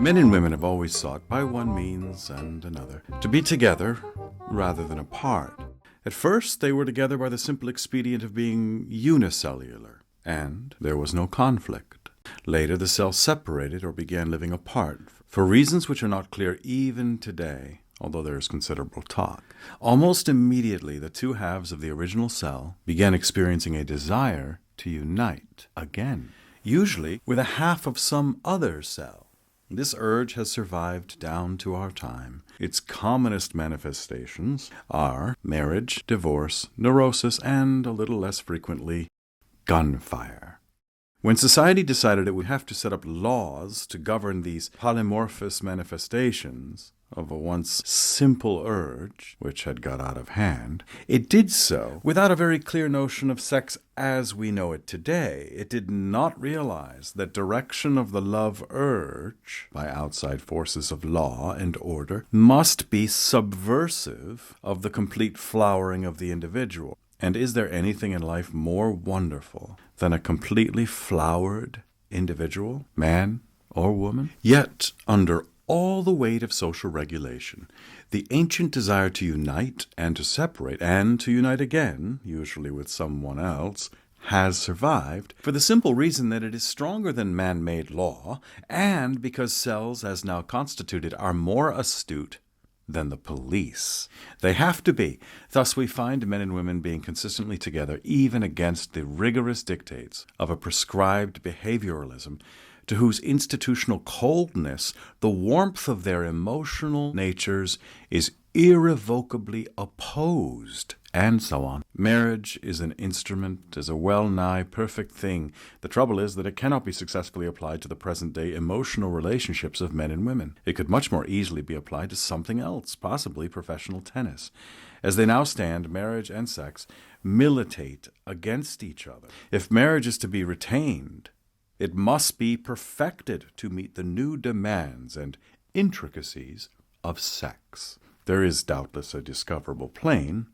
Men and women have always sought, by one means and another, to be together rather than apart. At first, they were together by the simple expedient of being unicellular, and there was no conflict. Later, the cells separated or began living apart, for reasons which are not clear even today, although there is considerable talk. Almost immediately, the two halves of the original cell began experiencing a desire to unite again, usually with a half of some other cell. This urge has survived down to our time. Its commonest manifestations are marriage, divorce, neurosis, and, a little less frequently, gunfire. When society decided it would have to set up laws to govern these polymorphous manifestations of a once simple urge, which had got out of hand, it did so without a very clear notion of sex as we know it today. It did not realize that direction of the love urge by outside forces of law and order must be subversive of the complete flowering of the individual. And is there anything in life more wonderful than a completely flowered individual, man or woman? Yet, under all the weight of social regulation, the ancient desire to unite and to separate and to unite again, usually with someone else, has survived for the simple reason that it is stronger than man-made law, and because cells as now constituted are more astute than the police. They have to be. Thus we find men and women being consistently together even against the rigorous dictates of a prescribed behavioralism to whose institutional coldness the warmth of their emotional natures is irrevocably opposed, and so on. Marriage is an instrument, is a well-nigh perfect thing. The trouble is that it cannot be successfully applied to the present-day emotional relationships of men and women. It could much more easily be applied to something else, possibly professional tennis. As they now stand, marriage and sex militate against each other. If marriage is to be retained, it must be perfected to meet the new demands and intricacies of sex. There is doubtless a discoverable plane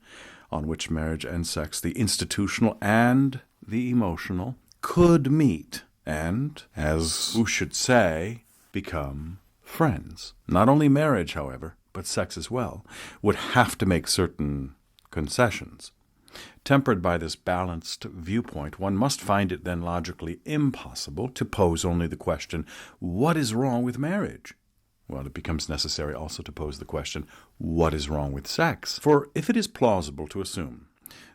on which marriage and sex, the institutional and the emotional, could meet and, as who should say, become friends. Not only marriage, however, but sex as well, would have to make certain concessions. Tempered by this balanced viewpoint, one must find it then logically impossible to pose only the question, what is wrong with marriage? Well, it becomes necessary also to pose the question, what is wrong with sex? For if it is plausible to assume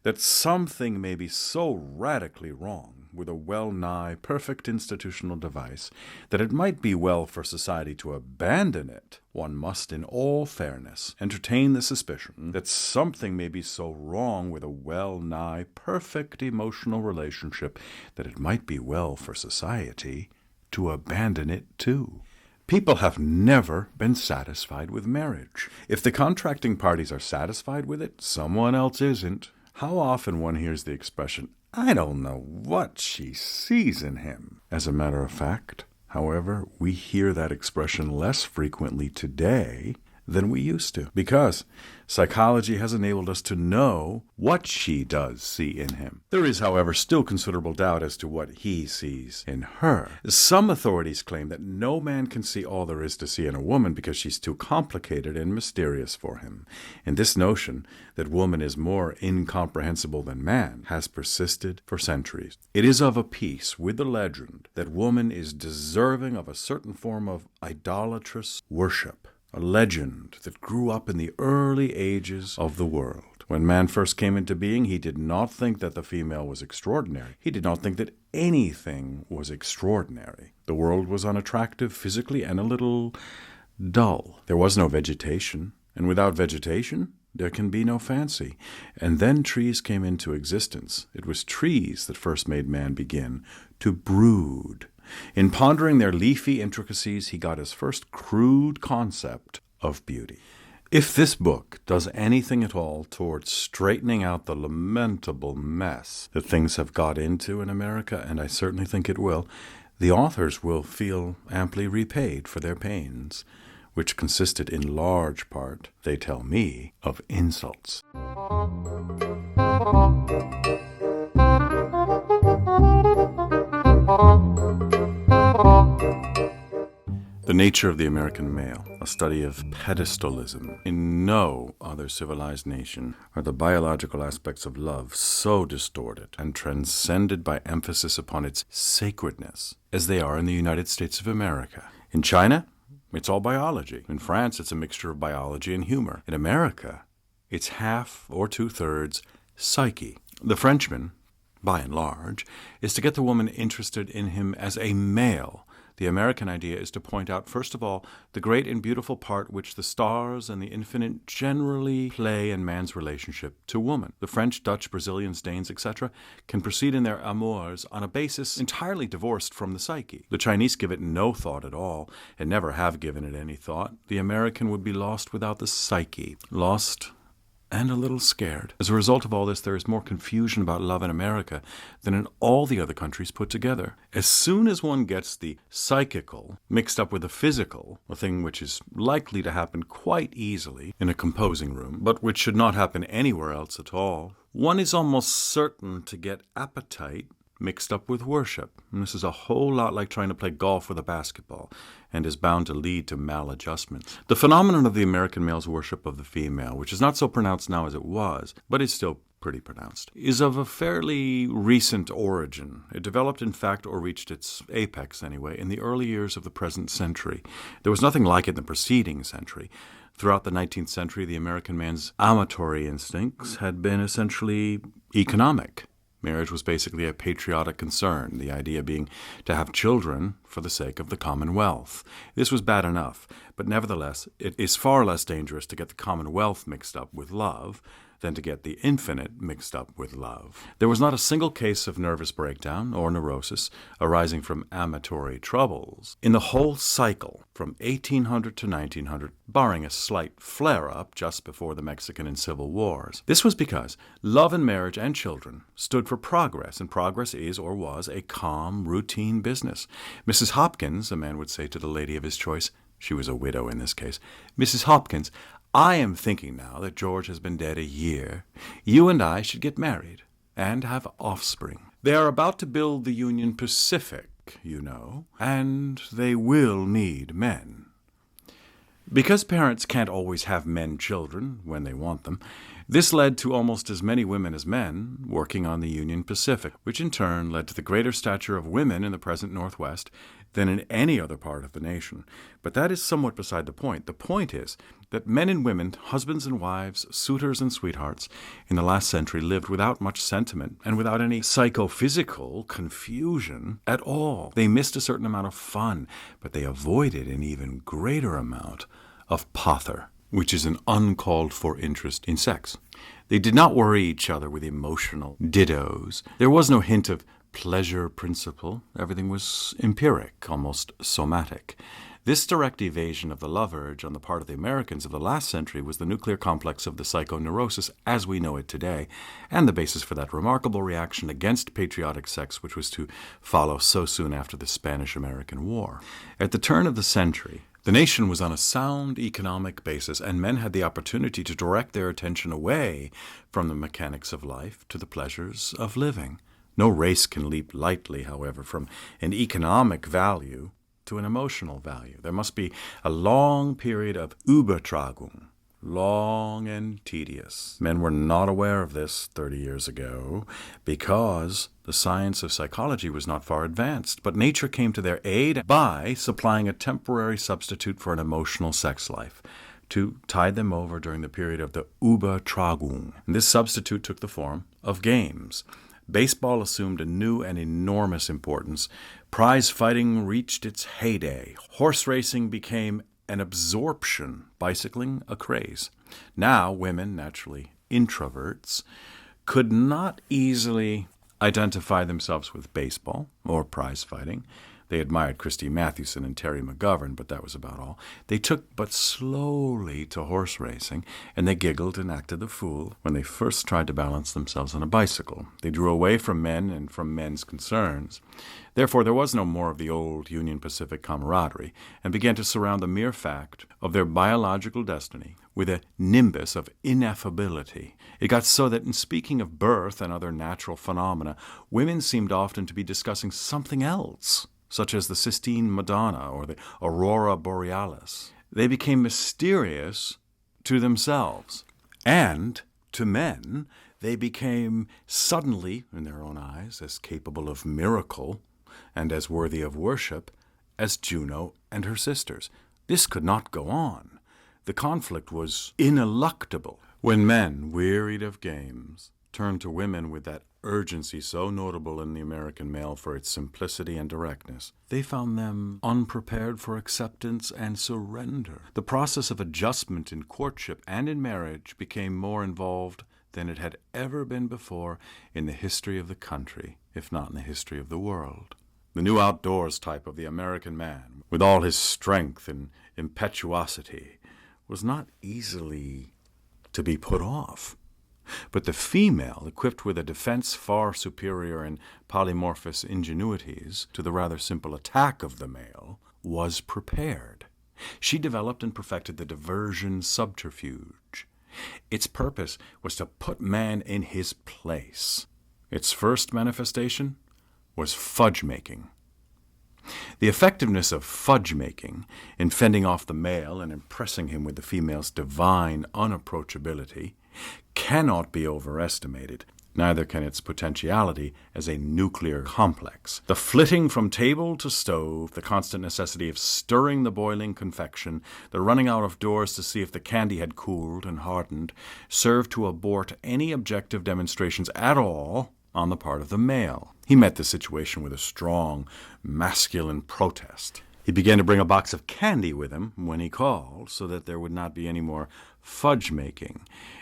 that something may be so radically wrong with a well-nigh perfect institutional device that it might be well for society to abandon it, one must in all fairness entertain the suspicion that something may be so wrong with a well-nigh perfect emotional relationship that it might be well for society to abandon it too. People have never been satisfied with marriage. If the contracting parties are satisfied with it, someone else isn't. How often one hears the expression, I don't know what she sees in him. As a matter of fact, however, we hear that expression less frequently today than we used to, because psychology has enabled us to know what she does see in him. There is, however, still considerable doubt as to what he sees in her. Some authorities claim that no man can see all there is to see in a woman because she's too complicated and mysterious for him. And this notion that woman is more incomprehensible than man has persisted for centuries. It is of a piece with the legend that woman is deserving of a certain form of idolatrous worship. A legend that grew up in the early ages of the world. When man first came into being, he did not think that the female was extraordinary. He did not think that anything was extraordinary. The world was unattractive physically and a little dull. There was no vegetation, and without vegetation, there can be no fancy. And then trees came into existence. It was trees that first made man begin to brood. In pondering their leafy intricacies, he got his first crude concept of beauty. If this book does anything at all towards straightening out the lamentable mess that things have got into in America, and I certainly think it will, the authors will feel amply repaid for their pains, which consisted in large part, they tell me, of insults. The Nature of the American Male, a study of pedestalism. In no other civilized nation are the biological aspects of love so distorted and transcended by emphasis upon its sacredness as they are in the United States of America. In China, it's all biology. In France, it's a mixture of biology and humor. In America, it's half or two-thirds psyche. The Frenchman, by and large, is to get the woman interested in him as a male. The American idea is to point out, first of all, the great and beautiful part which the stars and the infinite generally play in man's relationship to woman. The French, Dutch, Brazilians, Danes, etc. can proceed in their amours on a basis entirely divorced from the psyche. The Chinese give it no thought at all, and never have given it any thought. The American would be lost without the psyche. Lost and a little scared. As a result of all this, there is more confusion about love in America than in all the other countries put together. As soon as one gets the psychical mixed up with the physical, a thing which is likely to happen quite easily in a composing room, but which should not happen anywhere else at all, one is almost certain to get appetite mixed up with worship. And this is a whole lot like trying to play golf with a basketball, and is bound to lead to maladjustments. The phenomenon of the American male's worship of the female, which is not so pronounced now as it was, but is still pretty pronounced, is of a fairly recent origin. It developed, in fact, or reached its apex anyway, in the early years of the present century. There was nothing like it in the preceding century. Throughout the 19th century, the American man's amatory instincts had been essentially economic. Marriage was basically a patriotic concern, the idea being to have children for the sake of the commonwealth. This was bad enough, but nevertheless, it is far less dangerous to get the commonwealth mixed up with love than to get the infinite mixed up with love. There was not a single case of nervous breakdown or neurosis arising from amatory troubles in the whole cycle from 1800 to 1900, barring a slight flare-up just before the Mexican and Civil Wars. This was because love and marriage and children stood for progress, and progress is or was a calm, routine business. Mrs. Hopkins, a man would say to the lady of his choice, she was a widow in this case, Mrs. Hopkins, I am thinking now that George has been dead a year. You and I should get married and have offspring. They are about to build the Union Pacific, you know, and they will need men. Because parents can't always have men children when they want them, this led to almost as many women as men working on the Union Pacific, which in turn led to the greater stature of women in the present Northwest than in any other part of the nation. But that is somewhat beside the point. The point is that men and women, husbands and wives, suitors and sweethearts, in the last century lived without much sentiment and without any psychophysical confusion at all. They missed a certain amount of fun, but they avoided an even greater amount of pother, which is an uncalled-for interest in sex. They did not worry each other with emotional dittos. There was no hint of pleasure principle. Everything was empiric, almost somatic. This direct evasion of the love urge on the part of the Americans of the last century was the nuclear complex of the psychoneurosis as we know it today, and the basis for that remarkable reaction against patriotic sex which was to follow so soon after the Spanish-American War. At the turn of the century, the nation was on a sound economic basis, and men had the opportunity to direct their attention away from the mechanics of life to the pleasures of living. No race can leap lightly, however, from an economic value to an emotional value. There must be a long period of Übertragung, long and tedious. Men were not aware of this 30 years ago because the science of psychology was not far advanced, but nature came to their aid by supplying a temporary substitute for an emotional sex life to tide them over during the period of the Übertragung. And this substitute took the form of games. Baseball assumed a new and enormous importance. Prize fighting reached its heyday. Horse racing became an absorption, bicycling a craze. Now women, naturally introverts, could not easily identify themselves with baseball or prize fighting. They admired Christy Mathewson and Terry McGovern, but that was about all. They took but slowly to horse racing, and they giggled and acted the fool when they first tried to balance themselves on a bicycle. They drew away from men and from men's concerns. Therefore, there was no more of the old Union Pacific camaraderie, and began to surround the mere fact of their biological destiny with a nimbus of ineffability. It got so that in speaking of birth and other natural phenomena, women seemed often to be discussing something else, such as the Sistine Madonna or the Aurora Borealis. They became mysterious to themselves. And to men, they became suddenly, in their own eyes, as capable of miracle and as worthy of worship as Juno and her sisters. This could not go on. The conflict was ineluctable. When men, wearied of games, turned to women with that urgency so notable in the American male for its simplicity and directness, they found them unprepared for acceptance and surrender. The process of adjustment in courtship and in marriage became more involved than it had ever been before in the history of the country, if not in the history of the world. The new outdoors type of the American man, with all his strength and impetuosity, was not easily to be put off. But the female, equipped with a defense far superior in polymorphous ingenuities to the rather simple attack of the male, was prepared. She developed and perfected the diversion subterfuge. Its purpose was to put man in his place. Its first manifestation was fudge-making. The effectiveness of fudge-making in fending off the male and impressing him with the female's divine unapproachability cannot be overestimated. Neither can its potentiality as a nuclear complex. The flitting from table to stove, the constant necessity of stirring the boiling confection, the running out of doors to see if the candy had cooled and hardened, served to abort any objective demonstrations at all on the part of the male. He met the situation with a strong, masculine protest. He began to bring a box of candy with him when he called, so that there would not be any more fudge-making.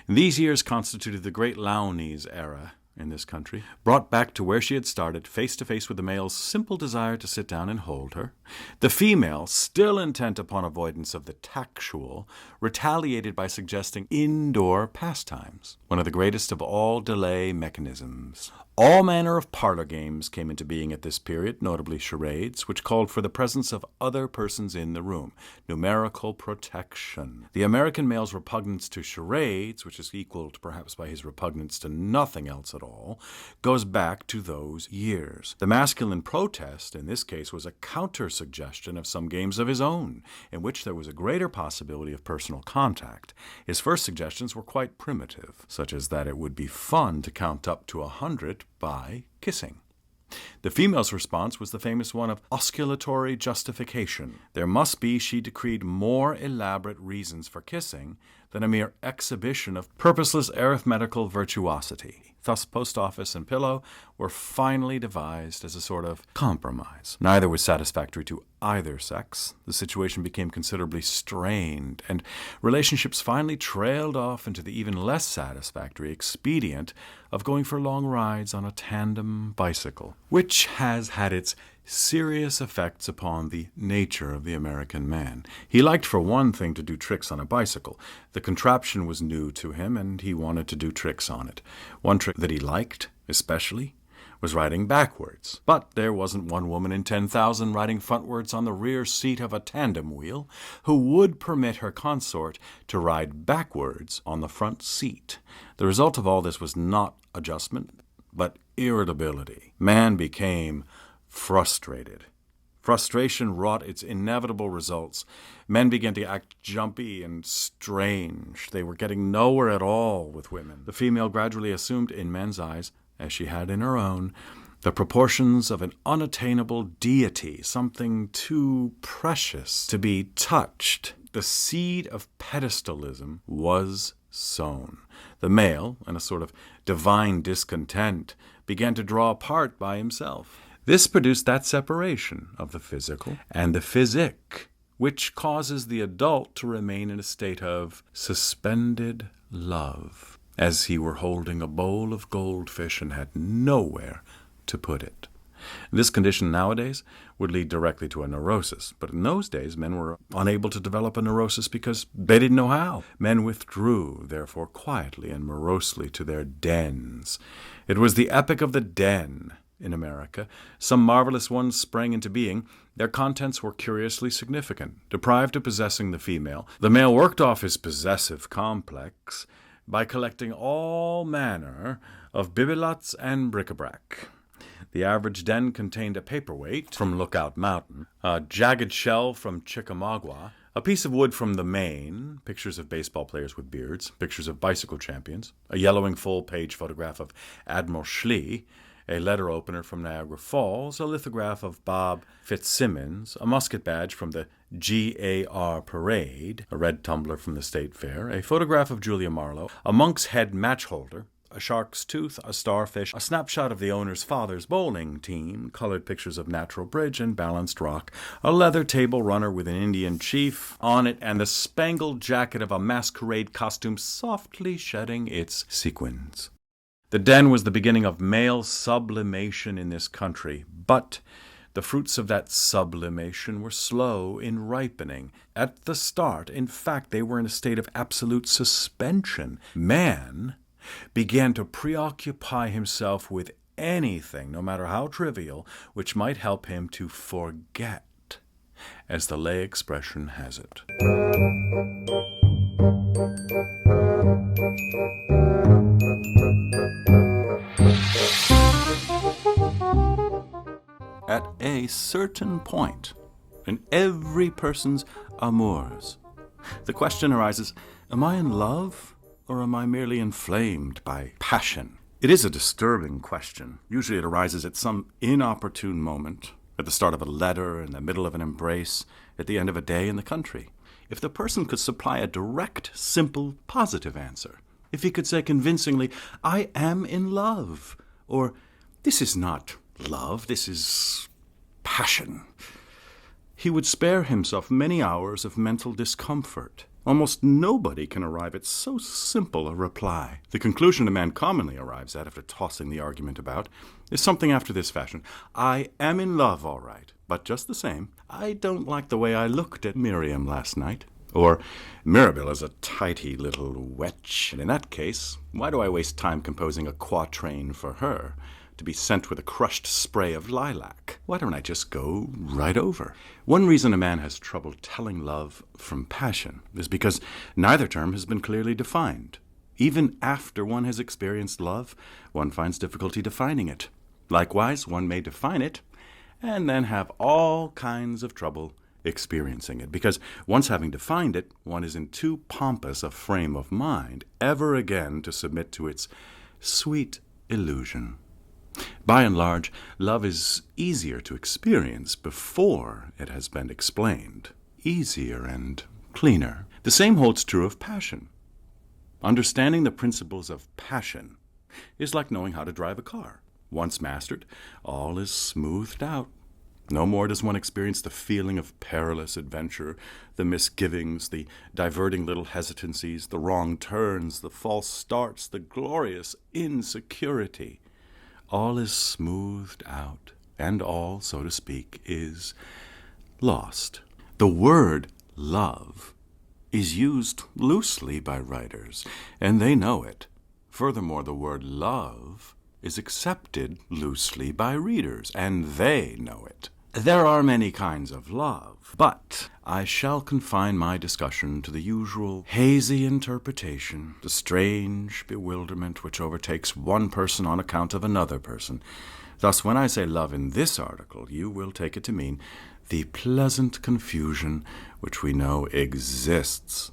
These years constituted the great Lowndes era in this country, brought back to where she had started, face to face with the male's simple desire to sit down and hold her. The female, still intent upon avoidance of the tactual, retaliated by suggesting indoor pastimes, one of the greatest of all delay mechanisms. All manner of parlor games came into being at this period, notably charades, which called for the presence of other persons in the room. Numerical protection. The American male's repugnance to charades, which is equaled perhaps by his repugnance to nothing else at all, goes back to those years. The masculine protest, in this case, was a counter-suggestion of some games of his own, in which there was a greater possibility of personal contact. His first suggestions were quite primitive, such as that it would be fun to count up to 100 by kissing. The female's response was the famous one of osculatory justification. There must be, she decreed, more elaborate reasons for kissing than a mere exhibition of purposeless arithmetical virtuosity. Thus, post office and pillow were finally devised as a sort of compromise. Neither was satisfactory to either sex. The situation became considerably strained, and relationships finally trailed off into the even less satisfactory expedient of going for long rides on a tandem bicycle, which has had its serious effects upon the nature of the American man. He liked, for one thing, to do tricks on a bicycle. The contraption was new to him, and he wanted to do tricks on it. One trick that he liked, especially, was riding backwards. But there wasn't one woman in 10,000 riding frontwards on the rear seat of a tandem wheel who would permit her consort to ride backwards on the front seat. The result of all this was not adjustment, but irritability. Man became frustrated. Frustration wrought its inevitable results. Men began to act jumpy and strange. They were getting nowhere at all with women. The female gradually assumed, in men's eyes, as she had in her own, the proportions of an unattainable deity, something too precious to be touched. The seed of pedestalism was sown. The male, in a sort of divine discontent, began to draw apart by himself. This produced that separation of the physical and the physic, which causes the adult to remain in a state of suspended love, as he were holding a bowl of goldfish and had nowhere to put it. This condition nowadays would lead directly to a neurosis, but in those days men were unable to develop a neurosis because they didn't know how. Men withdrew, therefore, quietly and morosely to their dens. It was the epoch of the den in America. Some marvelous ones sprang into being. Their contents were curiously significant. Deprived of possessing the female, the male worked off his possessive complex by collecting all manner of bibelots and bric-a-brac. The average den contained a paperweight from Lookout Mountain, a jagged shell from Chickamauga, a piece of wood from the Maine, pictures of baseball players with beards, pictures of bicycle champions, a yellowing full-page photograph of Admiral Schley, a letter opener from Niagara Falls, a lithograph of Bob Fitzsimmons, a musket badge from the GAR Parade, a red tumbler from the State Fair, a photograph of Julia Marlowe, a monk's head match holder, a shark's tooth, a starfish, a snapshot of the owner's father's bowling team, colored pictures of Natural Bridge and Balanced Rock, a leather table runner with an Indian chief on it, and the spangled jacket of a masquerade costume softly shedding its sequins. The den was the beginning of male sublimation in this country, but the fruits of that sublimation were slow in ripening. At the start, in fact, they were in a state of absolute suspension. Man began to preoccupy himself with anything, no matter how trivial, which might help him to forget, as the lay expression has it. At a certain point in every person's amours, the question arises, am I in love or am I merely inflamed by passion? It is a disturbing question. Usually it arises at some inopportune moment, at the start of a letter, in the middle of an embrace, at the end of a day in the country. If the person could supply a direct, simple, positive answer, if he could say convincingly, I am in love, or this is not love, this is passion, he would spare himself many hours of mental discomfort. Almost nobody can arrive at so simple a reply. The conclusion a man commonly arrives at after tossing the argument about is something after this fashion. I am in love, all right, but just the same, I don't like the way I looked at Miriam last night. Or, Mirabelle is a tighty little wetch, and in that case, why do I waste time composing a quatrain for her, to be sent with a crushed spray of lilac? Why don't I just go right over? One reason a man has trouble telling love from passion is because neither term has been clearly defined. Even after one has experienced love, one finds difficulty defining it. Likewise, one may define it and then have all kinds of trouble experiencing it, because once having defined it, one is in too pompous a frame of mind ever again to submit to its sweet illusion. By and large, love is easier to experience before it has been explained, easier and cleaner. The same holds true of passion. Understanding the principles of passion is like knowing how to drive a car. Once mastered, all is smoothed out. No more does one experience the feeling of perilous adventure, the misgivings, the diverting little hesitancies, the wrong turns, the false starts, the glorious insecurity. All is smoothed out, and all, so to speak, is lost. The word love is used loosely by writers, and they know it. Furthermore, the word love is accepted loosely by readers, and they know it. There are many kinds of love, but I shall confine my discussion to the usual hazy interpretation, the strange bewilderment which overtakes one person on account of another person. Thus, when I say love in this article, you will take it to mean the pleasant confusion which we know exists.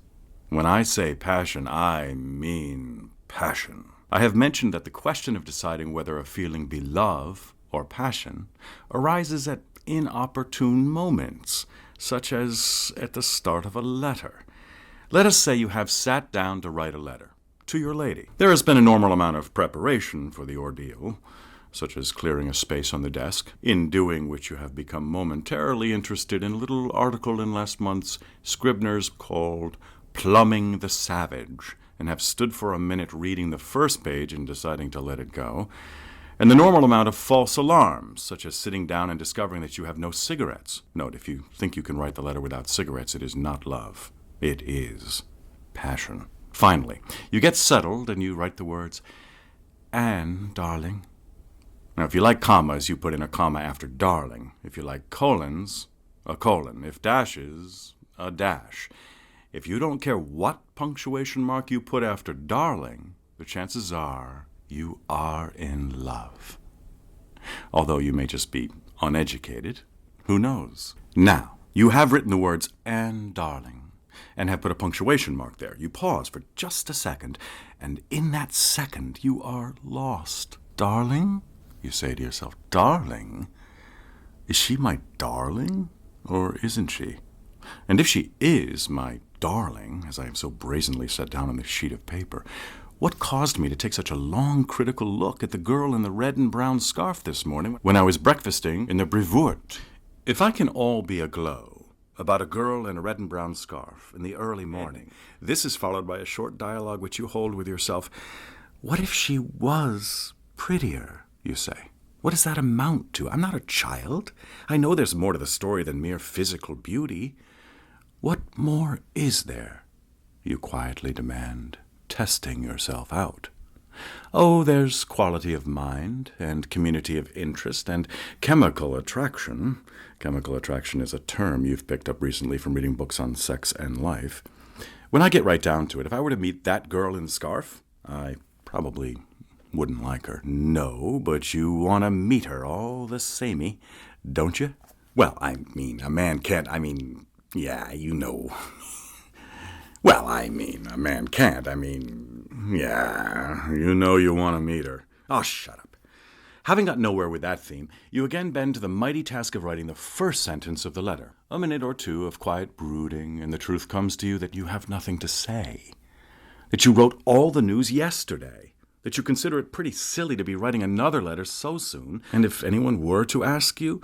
When I say passion, I mean passion. I have mentioned that the question of deciding whether a feeling be love or passion arises at inopportune moments, such as at the start of a letter. Let us say you have sat down to write a letter to your lady. There has been a normal amount of preparation for the ordeal, such as clearing a space on the desk, in doing which you have become momentarily interested in a little article in last month's Scribner's called Plumbing the Savage, and have stood for a minute reading the first page and deciding to let it go, and the normal amount of false alarms, such as sitting down and discovering that you have no cigarettes. Note, if you think you can write the letter without cigarettes, it is not love. It is passion. Finally, you get settled and you write the words, Anne, darling. Now, if you like commas, you put in a comma after darling. If you like colons, a colon. If dashes, a dash. If you don't care what punctuation mark you put after darling, the chances are you are in love. although you may just be uneducated. Who knows? Now, you have written the words, "Anne, darling," and have put a punctuation mark there. You pause for just a second, and in that second you are lost. Darling? You say to yourself, darling? Is she my darling, or isn't she? And if she is my darling, as I have so brazenly set down on this sheet of paper, what caused me to take such a long, critical look at the girl in the red and brown scarf this morning when I was breakfasting in the Brevoort? If I can all be aglow about a girl in a red and brown scarf in the early morning, this is followed by a short dialogue which you hold with yourself. What if she was prettier, you say? What does that amount to? I'm not a child. I know there's more to the story than mere physical beauty. What more is there? You quietly demand, testing yourself out. Oh, there's quality of mind, and community of interest, and chemical attraction. Chemical attraction is a term you've picked up recently from reading books on sex and life. When I get right down to it, if I were to meet that girl in the scarf, I probably wouldn't like her. No, but you want to meet her all the samey, don't you? Well, I mean, a man can't, yeah, you know. Well, I mean, a man can't, yeah, you know you want to meet her. Oh, shut up. Having got nowhere with that theme, you again bend to the mighty task of writing the first sentence of the letter. A minute or two of quiet brooding, and the truth comes to you that you have nothing to say. That you wrote all the news yesterday. That you consider it pretty silly to be writing another letter so soon, and if anyone were to ask you,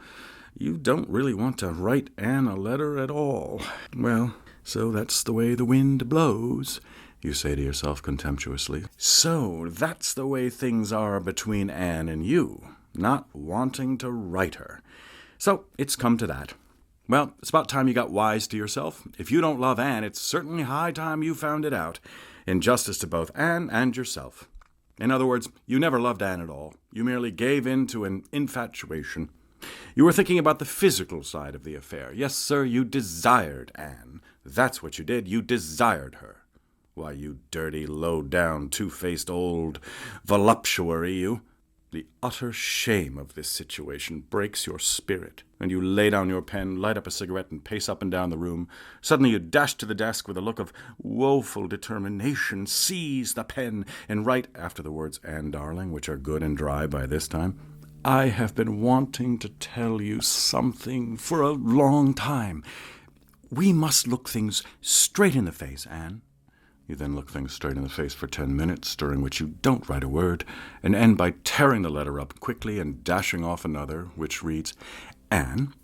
you don't really want to write Anne a letter at all. Well, so that's the way the wind blows, you say to yourself contemptuously. So that's the way things are between Anne and you, not wanting to write her. So it's come to that. Well, it's about time you got wise to yourself. If you don't love Anne, it's certainly high time you found it out, in justice to both Anne and yourself. In other words, you never loved Anne at all. You merely gave in to an infatuation. You were thinking about the physical side of the affair. Yes, sir, you desired Anne. That's what you did. You desired her. Why, you dirty, low-down, two-faced old voluptuary, you. The utter shame of this situation breaks your spirit, and you lay down your pen, light up a cigarette, and pace up and down the room. Suddenly you dash to the desk with a look of woeful determination, seize the pen, and write, after the words "Anne, darling," which are good and dry by this time, "I have been wanting to tell you something for a long time. We must look things straight in the face, Anne." You then look things straight in the face for 10 minutes, during which you don't write a word, and end by tearing the letter up quickly and dashing off another, which reads, "Anne,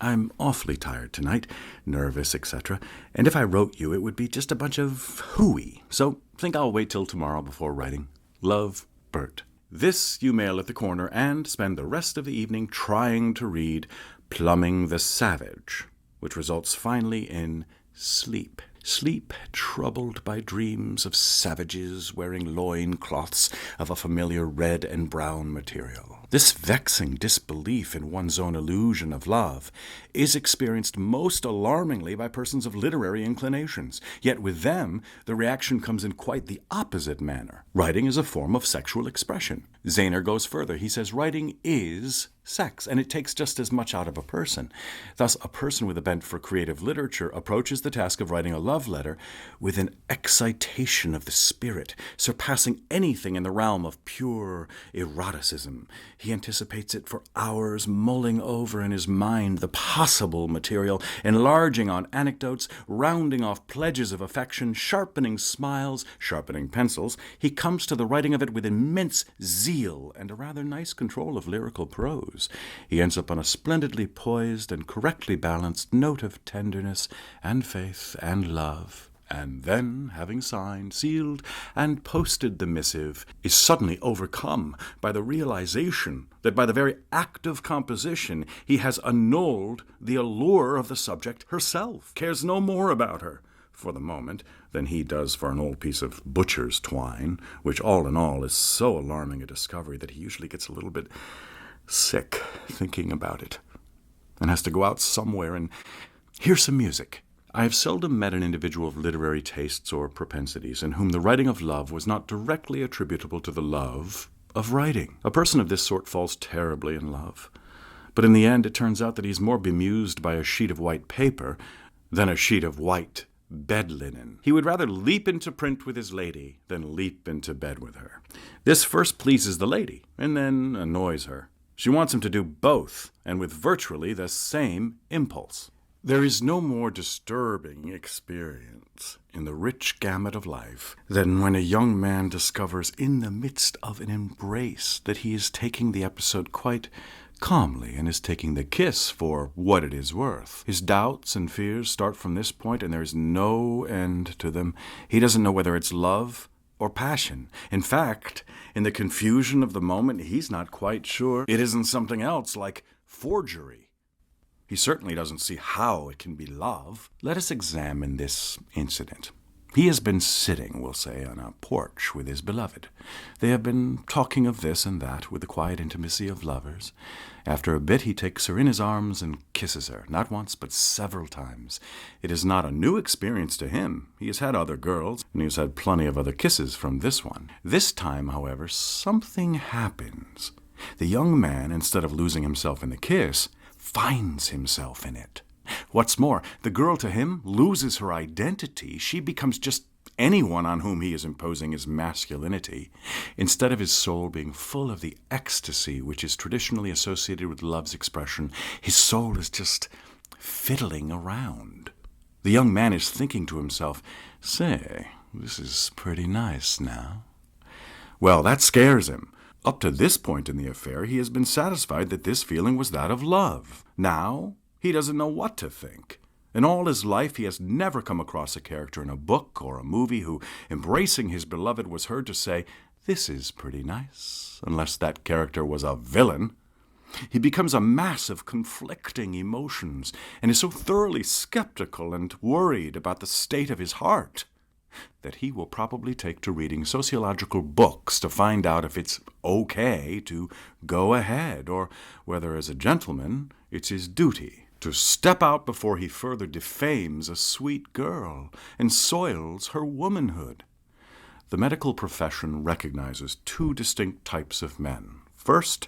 I'm awfully tired tonight, nervous, etc., and if I wrote you, it would be just a bunch of hooey, so think I'll wait till tomorrow before writing. Love, Bert." This you mail at the corner and spend the rest of the evening trying to read Plumbing the Savage, which results finally in sleep. Sleep troubled by dreams of savages wearing loin-cloths of a familiar red and brown material. This vexing disbelief in one's own illusion of love is experienced most alarmingly by persons of literary inclinations. Yet with them, the reaction comes in quite the opposite manner. Writing is a form of sexual expression. Zaner goes further. He says writing is sex, and it takes just as much out of a person. Thus, a person with a bent for creative literature approaches the task of writing a love letter with an excitation of the spirit, surpassing anything in the realm of pure eroticism. He anticipates it for hours, mulling over in his mind the possible material, enlarging on anecdotes, rounding off pledges of affection, sharpening smiles, sharpening pencils. He comes to the writing of it with immense zeal and a rather nice control of lyrical prose. He ends up on a splendidly poised and correctly balanced note of tenderness and faith and love. And then, having signed, sealed, and posted the missive, is suddenly overcome by the realization that by the very act of composition he has annulled the allure of the subject herself, cares no more about her, for the moment, than he does for an old piece of butcher's twine, which all in all is so alarming a discovery that he usually gets a little bit sick thinking about it, and has to go out somewhere and hear some music. I have seldom met an individual of literary tastes or propensities in whom the writing of love was not directly attributable to the love of writing. A person of this sort falls terribly in love. But in the end, it turns out that he's more bemused by a sheet of white paper than a sheet of white bed linen. He would rather leap into print with his lady than leap into bed with her. This first pleases the lady, and then annoys her. She wants him to do both, and with virtually the same impulse. There is no more disturbing experience in the rich gamut of life than when a young man discovers in the midst of an embrace that he is taking the episode quite calmly and is taking the kiss for what it is worth. His doubts and fears start from this point, and there is no end to them. He doesn't know whether it's love or passion. In fact, in the confusion of the moment, he's not quite sure it isn't something else like forgery. He certainly doesn't see how it can be love. Let us examine this incident. He has been sitting, we'll say, on a porch with his beloved. They have been talking of this and that with the quiet intimacy of lovers. After a bit, he takes her in his arms and kisses her, not once but several times. It is not a new experience to him. He has had other girls, and he has had plenty of other kisses from this one. This time, however, something happens. The young man, instead of losing himself in the kiss, finds himself in it. What's more, the girl to him loses her identity. She becomes just anyone on whom he is imposing his masculinity, instead of his soul being full of the ecstasy which is traditionally associated with love's expression. His soul is just fiddling around. The young man is thinking to himself, "Say, this is pretty nice now." Well, that scares him. Up to this point in the affair, he has been satisfied that this feeling was that of love. Now, he doesn't know what to think. In all his life, he has never come across a character in a book or a movie who, embracing his beloved, was heard to say, "This is pretty nice," unless that character was a villain. He becomes a mass of conflicting emotions, and is so thoroughly skeptical and worried about the state of his heart that he will probably take to reading sociological books to find out if it's okay to go ahead, or whether, as a gentleman, it's his duty to step out before he further defames a sweet girl and soils her womanhood. The medical profession recognizes two distinct types of men. First,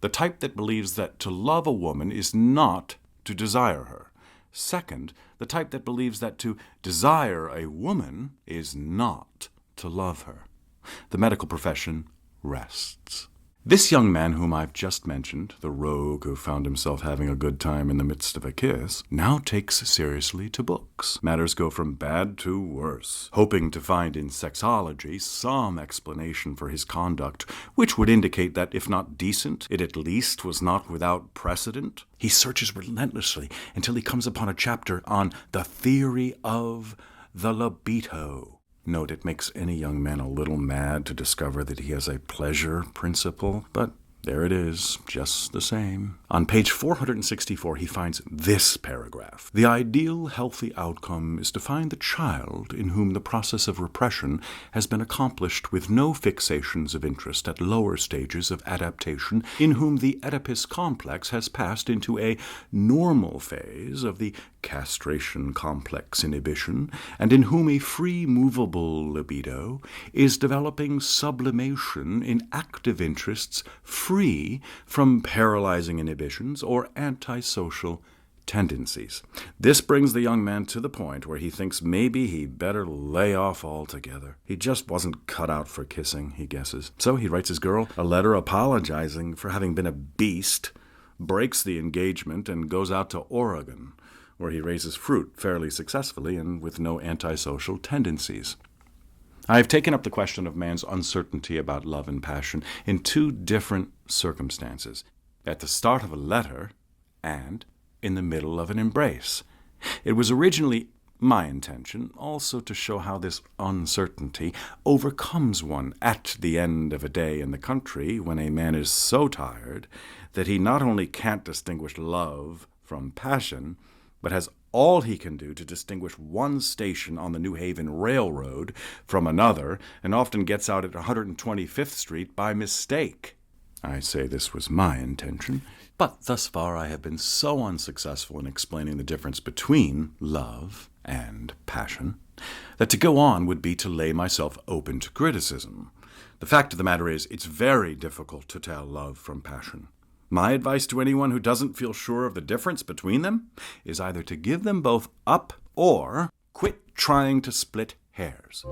the type that believes that to love a woman is not to desire her. Second, the type that believes that to desire a woman is not to love her. The medical profession rests. This young man whom I've just mentioned, the rogue who found himself having a good time in the midst of a kiss, now takes seriously to books. Matters go from bad to worse. Hoping to find in sexology some explanation for his conduct, which would indicate that, if not decent, it at least was not without precedent, he searches relentlessly until he comes upon a chapter on the theory of the libido. Note, it makes any young man a little mad to discover that he has a pleasure principle, but there it is, just the same. On page 464, he finds this paragraph. The ideal healthy outcome is to find the child in whom the process of repression has been accomplished with no fixations of interest at lower stages of adaptation, in whom the Oedipus complex has passed into a normal phase of the castration complex inhibition, and in whom a free movable libido is developing sublimation in active interests free from paralyzing inhibitions or antisocial tendencies. This brings the young man to the point where he thinks maybe he better lay off altogether. He just wasn't cut out for kissing, he guesses. So he writes his girl a letter apologizing for having been a beast, breaks the engagement, and goes out to Oregon, where he raises fruit fairly successfully and with no antisocial tendencies. I have taken up the question of man's uncertainty about love and passion in two different circumstances: at the start of a letter and in the middle of an embrace. It was originally my intention also to show how this uncertainty overcomes one at the end of a day in the country, when a man is so tired that he not only can't distinguish love from passion, but has all he can do to distinguish one station on the New Haven Railroad from another, and often gets out at 125th Street by mistake. I say this was my intention, but thus far I have been so unsuccessful in explaining the difference between love and passion that to go on would be to lay myself open to criticism. The fact of the matter is, it's very difficult to tell love from passion. My advice to anyone who doesn't feel sure of the difference between them is either to give them both up or quit trying to split hairs.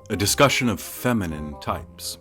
A discussion of feminine types.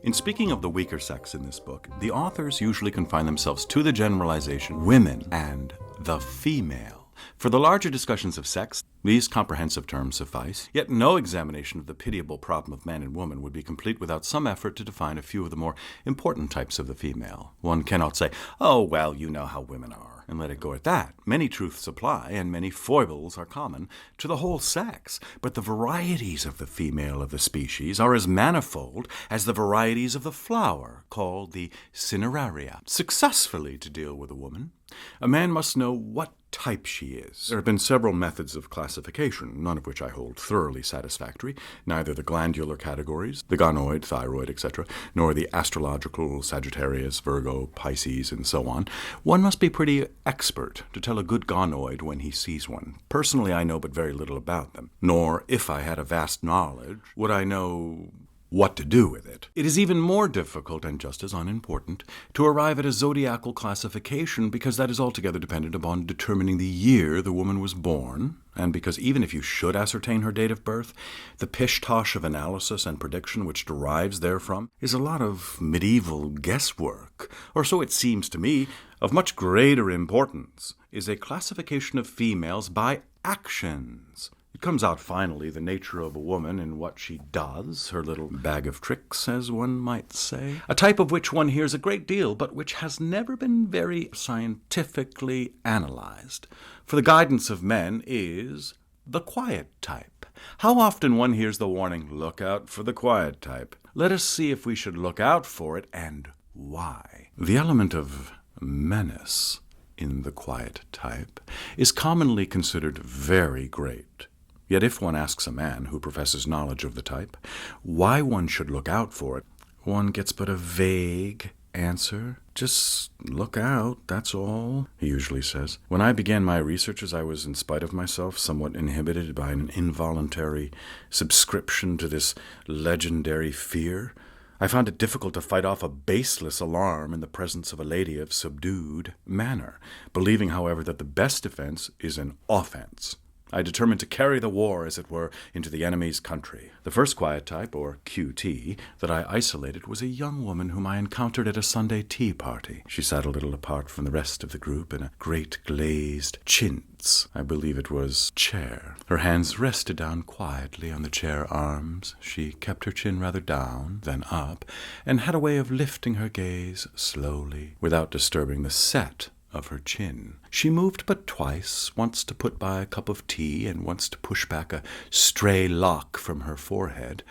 In speaking of the weaker sex in this book, the authors usually confine themselves to the generalization women and the female. For the larger discussions of sex, these comprehensive terms suffice, yet no examination of the pitiable problem of man and woman would be complete without some effort to define a few of the more important types of the female. One cannot say, "Oh, well, you know how women are," and let it go at that. Many truths apply, and many foibles are common to the whole sex, but the varieties of the female of the species are as manifold as the varieties of the flower, called the cineraria. Successfully to deal with a woman, a man must know what type she is. There have been several methods of classification, none of which I hold thoroughly satisfactory, neither the glandular categories, the gonoid, thyroid, etc., nor the astrological Sagittarius, Virgo, Pisces, and so on. One must be pretty expert to tell a good gonoid when he sees one. Personally, I know but very little about them, nor, if I had a vast knowledge, would I know what to do with it. It is even more difficult, and just as unimportant, to arrive at a zodiacal classification, because that is altogether dependent upon determining the year the woman was born, and because even if you should ascertain her date of birth, the pish-tosh of analysis and prediction which derives therefrom is a lot of medieval guesswork, or so it seems to me. Of much greater importance is a classification of females by actions. It comes out finally the nature of a woman in what she does, her little bag of tricks, as one might say. A type of which one hears a great deal, but which has never been very scientifically analyzed. For the guidance of men is the quiet type. How often one hears the warning, "Look out for the quiet type." Let us see if we should look out for it, and why. The element of menace in the quiet type is commonly considered very great. Yet if one asks a man who professes knowledge of the type why one should look out for it, one gets but a vague answer. "Just look out, that's all," he usually says. When I began my researches, I was, in spite of myself, somewhat inhibited by an involuntary subscription to this legendary fear. I found it difficult to fight off a baseless alarm in the presence of a lady of subdued manner, believing, however, that the best defense is an offense. I determined to carry the war, as it were, into the enemy's country. The first quiet type, or QT, that I isolated was a young woman whom I encountered at a Sunday tea party. She sat a little apart from the rest of the group in a great glazed chintz, I believe it was, chair. Her hands rested down quietly on the chair arms. She kept her chin rather down than up, and had a way of lifting her gaze slowly, without disturbing the set of her chin. She moved but twice, once to put by a cup of tea, and once to push back a stray lock from her forehead.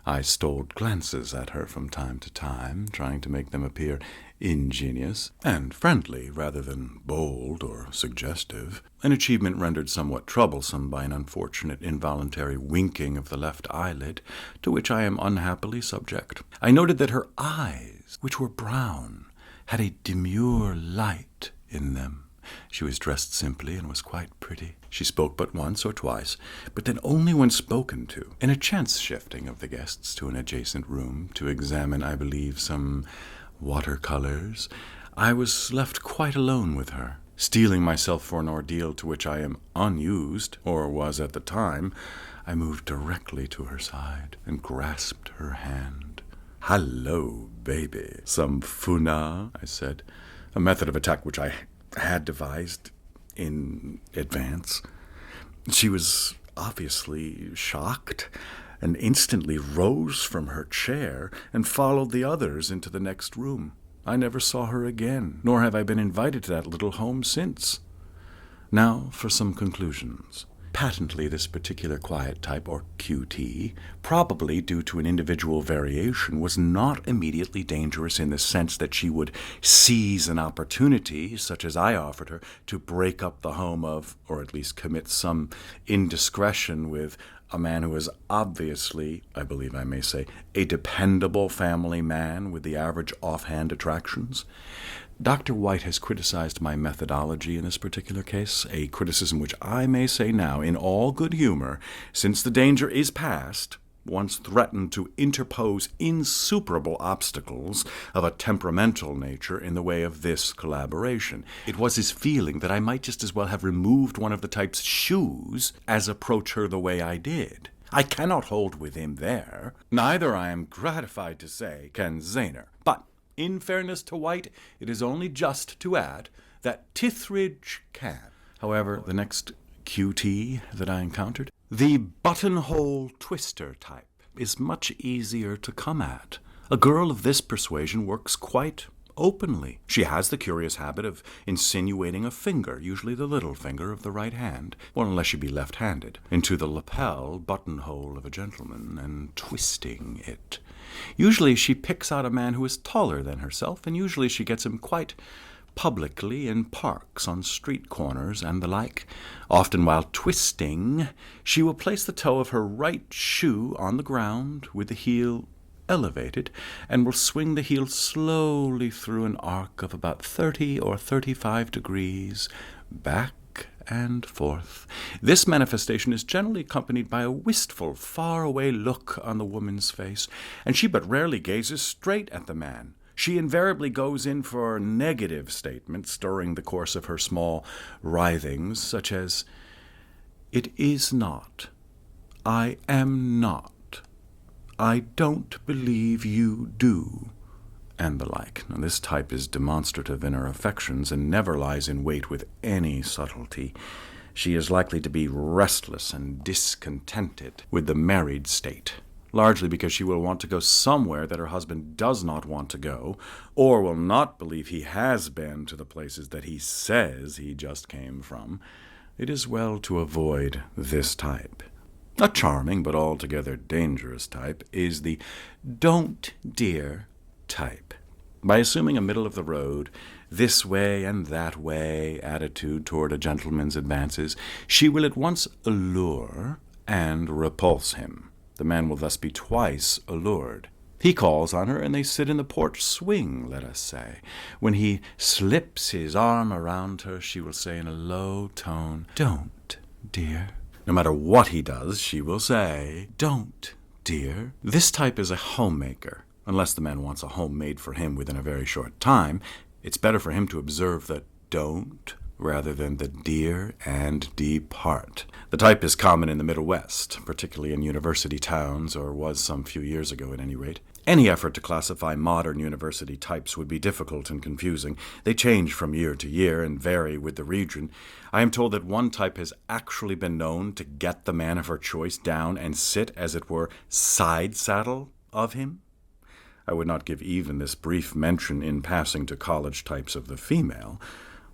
I stole glances at her from time to time, trying to make them appear ingenious and friendly rather than bold or suggestive, an achievement rendered somewhat troublesome by an unfortunate involuntary winking of the left eyelid, to which I am unhappily subject. I noted that her eyes, which were brown, had a demure light in them. She was dressed simply and was quite pretty. She spoke but once or twice, but then only when spoken to. In a chance shifting of the guests to an adjacent room to examine, I believe, some watercolors, I was left quite alone with her. Steeling myself for an ordeal to which I am unused, or was at the time, I moved directly to her side and grasped her hand. "Hello, baby. Some funa," I said, a method of attack which I had devised in advance. She was obviously shocked, and instantly rose from her chair and followed the others into the next room. I never saw her again, nor have I been invited to that little home since. Now for some conclusions. Patently, this particular quiet type, or QT, probably due to an individual variation, was not immediately dangerous in the sense that she would seize an opportunity, such as I offered her, to break up the home of, or at least commit some indiscretion with, a man who is obviously, I believe I may say, a dependable family man with the average offhand attractions. Dr. White has criticized my methodology in this particular case, a criticism which I may say now, in all good humor, since the danger is past, once threatened to interpose insuperable obstacles of a temperamental nature in the way of this collaboration. It was his feeling that I might just as well have removed one of the type's shoes as approach her the way I did. I cannot hold with him there. Neither, I am gratified to say, can Zaner. But in fairness to White, it is only just to add that Titheridge can. However, the next QT that I encountered, the buttonhole twister type, is much easier to come at. A girl of this persuasion works quite openly. She has the curious habit of insinuating a finger, usually the little finger of the right hand, well, unless she be left-handed, into the lapel buttonhole of a gentleman and twisting it. Usually she picks out a man who is taller than herself, and usually she gets him quite publicly in parks, on street corners, and the like. Often while twisting, she will place the toe of her right shoe on the ground with the heel elevated, and will swing the heel slowly through an arc of about 30 or 35 degrees, back and forth. This manifestation is generally accompanied by a wistful, far-away look on the woman's face, and she but rarely gazes straight at the man. She invariably goes in for negative statements during the course of her small writhings, such as, "It is not. I am not. I don't believe you do," and the like. Now, this type is demonstrative in her affections and never lies in wait with any subtlety. She is likely to be restless and discontented with the married state, largely because she will want to go somewhere that her husband does not want to go, or will not believe he has been to the places that he says he just came from. It is well to avoid this type. A charming but altogether dangerous type is the "don't, dear" type. By assuming a middle-of-the-road, this way and that way attitude toward a gentleman's advances, she will at once allure and repulse him. The man will thus be twice allured. He calls on her, and they sit in the porch swing, let us say. When he slips his arm around her, she will say in a low tone, "Don't, dear." No matter what he does, she will say, "Don't, dear." This type is a homemaker. Unless the man wants a home made for him within a very short time, it's better for him to observe the "don't" rather than the "dear" and depart. The type is common in the Middle West, particularly in university towns, or was some few years ago at any rate. Any effort to classify modern university types would be difficult and confusing. They change from year to year and vary with the region. I am told that one type has actually been known to get the man of her choice down and sit, as it were, side saddle of him. I would not give even this brief mention in passing to college types of the female,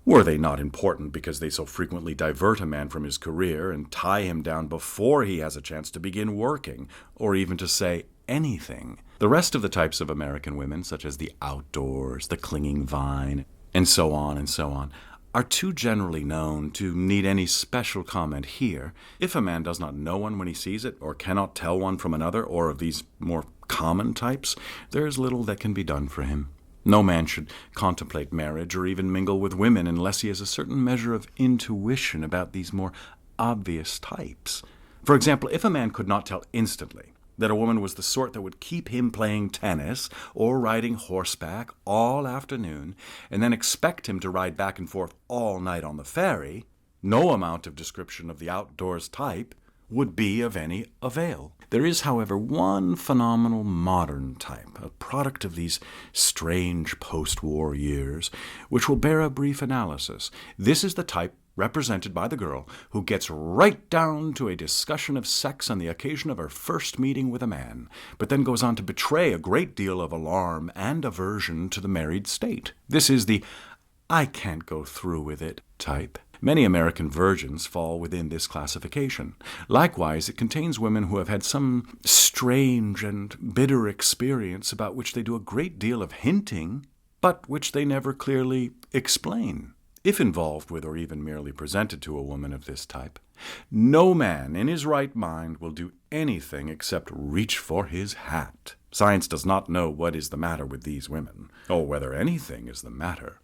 were they not important because they so frequently divert a man from his career and tie him down before he has a chance to begin working, or even to say anything. The rest of the types of American women, such as the outdoors, the clinging vine, and so on, are too generally known to need any special comment here. If a man does not know one when he sees it, or cannot tell one from another, or of these more common types, there is little that can be done for him. No man should contemplate marriage or even mingle with women unless he has a certain measure of intuition about these more obvious types. For example, if a man could not tell instantly that a woman was the sort that would keep him playing tennis or riding horseback all afternoon, and then expect him to ride back and forth all night on the ferry, no amount of description of the outdoors type would be of any avail. There is, however, one phenomenal modern type, a product of these strange post-war years, which will bear a brief analysis. This is the type represented by the girl who gets right down to a discussion of sex on the occasion of her first meeting with a man, but then goes on to betray a great deal of alarm and aversion to the married state. This is the "I can't go through with it" type. Many American virgins fall within this classification. Likewise, it contains women who have had some strange and bitter experience about which they do a great deal of hinting, but which they never clearly explain. if involved with or even merely presented to a woman of this type. No man in his right mind will do anything except reach for his hat. Science does not know what is the matter with these women, or whether anything is the matter.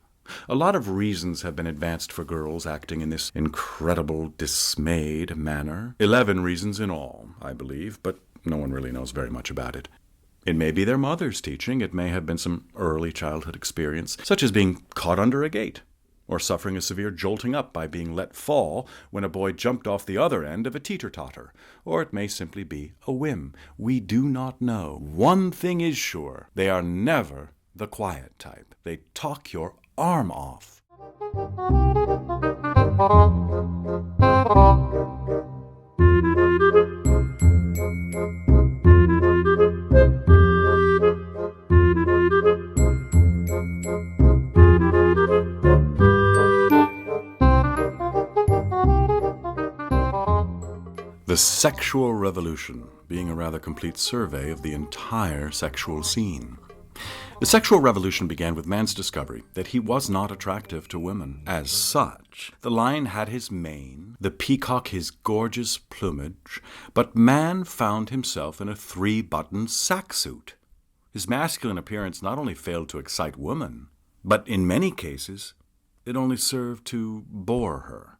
A lot of reasons have been advanced for girls acting in this incredible, dismayed manner. 11 reasons in all, I believe, but no one really knows very much about it. It may be their mother's teaching. It may have been some early childhood experience, such as being caught under a gate, or suffering a severe jolting up by being let fall when a boy jumped off the other end of a teeter-totter. Or it may simply be a whim. We do not know. One thing is sure. They are never the quiet type. They talk your arm off. The sexual revolution being a rather complete survey of the entire sexual scene. The sexual revolution began with man's discovery that he was not attractive to women. As such, the lion had his mane, the peacock his gorgeous plumage, but man found himself in a 3-button sack suit. His masculine appearance not only failed to excite woman, but in many cases, it only served to bore her.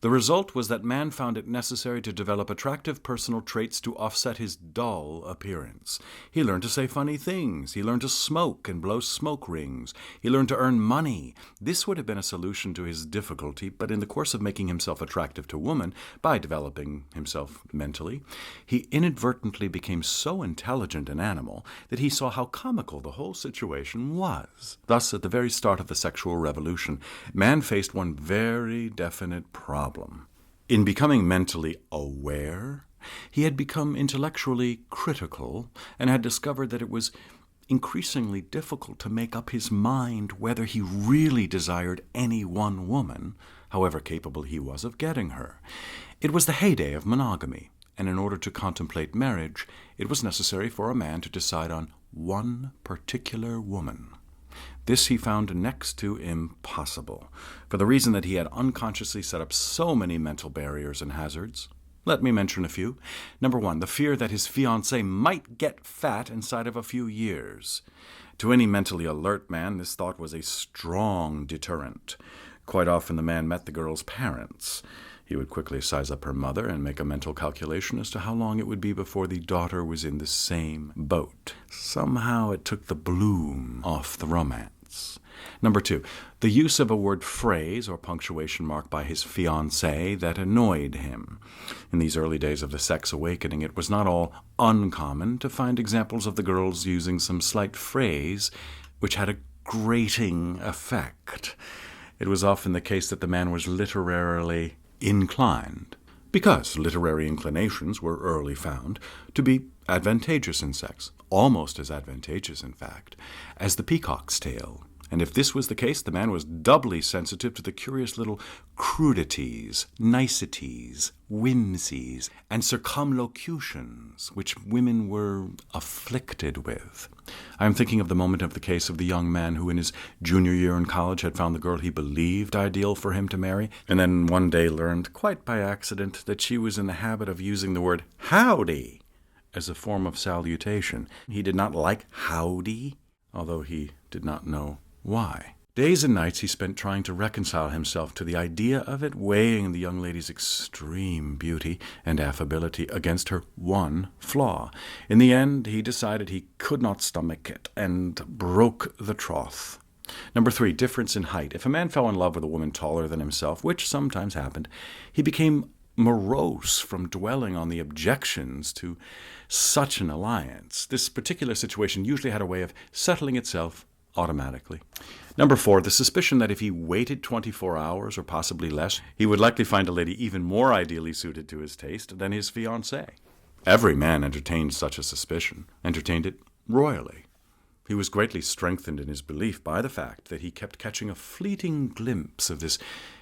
The result was that man found it necessary to develop attractive personal traits to offset his dull appearance. He learned to say funny things. He learned to smoke and blow smoke rings. He learned to earn money. This would have been a solution to his difficulty, but in the course of making himself attractive to woman, by developing himself mentally, he inadvertently became so intelligent an animal that he saw how comical the whole situation was. Thus, at the very start of the sexual revolution, man faced one very definite problem. In becoming mentally aware, he had become intellectually critical and had discovered that it was increasingly difficult to make up his mind whether he really desired any one woman, however capable he was of getting her. It was the heyday of monogamy, and in order to contemplate marriage, it was necessary for a man to decide on one particular woman. This he found next to impossible, for the reason that he had unconsciously set up so many mental barriers and hazards. Let me mention a few. Number 1, the fear that his fiancée might get fat inside of a few years. To any mentally alert man, this thought was a strong deterrent. Quite often the man met the girl's parents. He would quickly size up her mother and make a mental calculation as to how long it would be before the daughter was in the same boat. Somehow it took the bloom off the romance. Number 2, the use of a word phrase or punctuation mark by his fiancée that annoyed him. In these early days of the sex awakening, it was not all uncommon to find examples of the girls using some slight phrase which had a grating effect. It was often the case that the man was literarily inclined, because literary inclinations were early found to be advantageous in sex, almost as advantageous, in fact, as the peacock's tail. And if this was the case, the man was doubly sensitive to the curious little crudities, niceties, whimsies, and circumlocutions which women were afflicted with. I am thinking of the moment of the case of the young man who in his junior year in college had found the girl he believed ideal for him to marry, and then one day learned, quite by accident, that she was in the habit of using the word howdy as a form of salutation. He did not like howdy, although he did not know why. Days and nights he spent trying to reconcile himself to the idea of it, weighing the young lady's extreme beauty and affability against her one flaw. In the end, he decided he could not stomach it and broke the troth. Number 3, difference in height. If a man fell in love with a woman taller than himself, which sometimes happened, he became morose from dwelling on the objections to such an alliance. This particular situation usually had a way of settling itself automatically. Number 4, the suspicion that if he waited 24 hours or possibly less, he would likely find a lady even more ideally suited to his taste than his fiancée. Every man entertained such a suspicion, entertained it royally. He was greatly strengthened in his belief by the fact that he kept catching a fleeting glimpse of this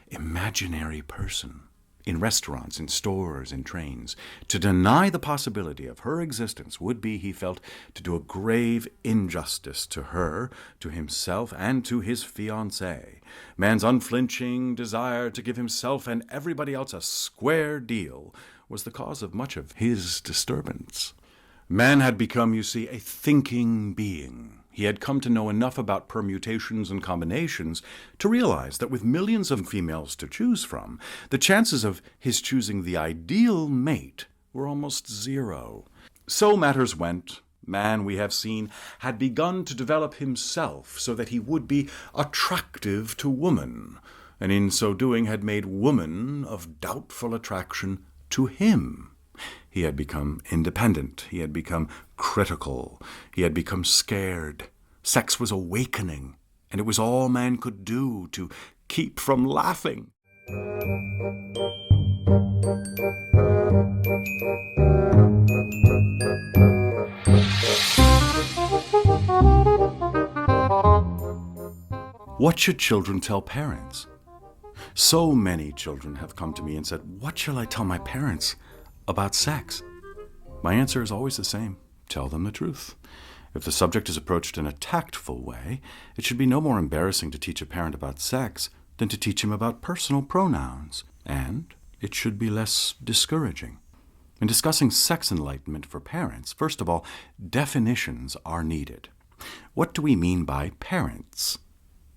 imaginary person. in restaurants, in stores, in trains. To deny the possibility of her existence would be, he felt, to do a grave injustice to her, to himself, and to his fiancée. Man's unflinching desire to give himself and everybody else a square deal was the cause of much of his disturbance. Man had become, you see, a thinking being. He had come to know enough about permutations and combinations to realize that with millions of females to choose from, the chances of his choosing the ideal mate were almost zero. So matters went. Man, we have seen, had begun to develop himself so that he would be attractive to woman, and in so doing had made woman of doubtful attraction to him. He had become independent. He had become critical. He had become scared. Sex was awakening, and it was all man could do to keep from laughing. What should children tell parents? So many children have come to me and said, "What shall I tell my parents about sex?" My answer is always the same. Tell them the truth. If the subject is approached in a tactful way, it should be no more embarrassing to teach a parent about sex than to teach him about personal pronouns, and it should be less discouraging. In discussing sex enlightenment for parents, first of all, definitions are needed. What do we mean by parents?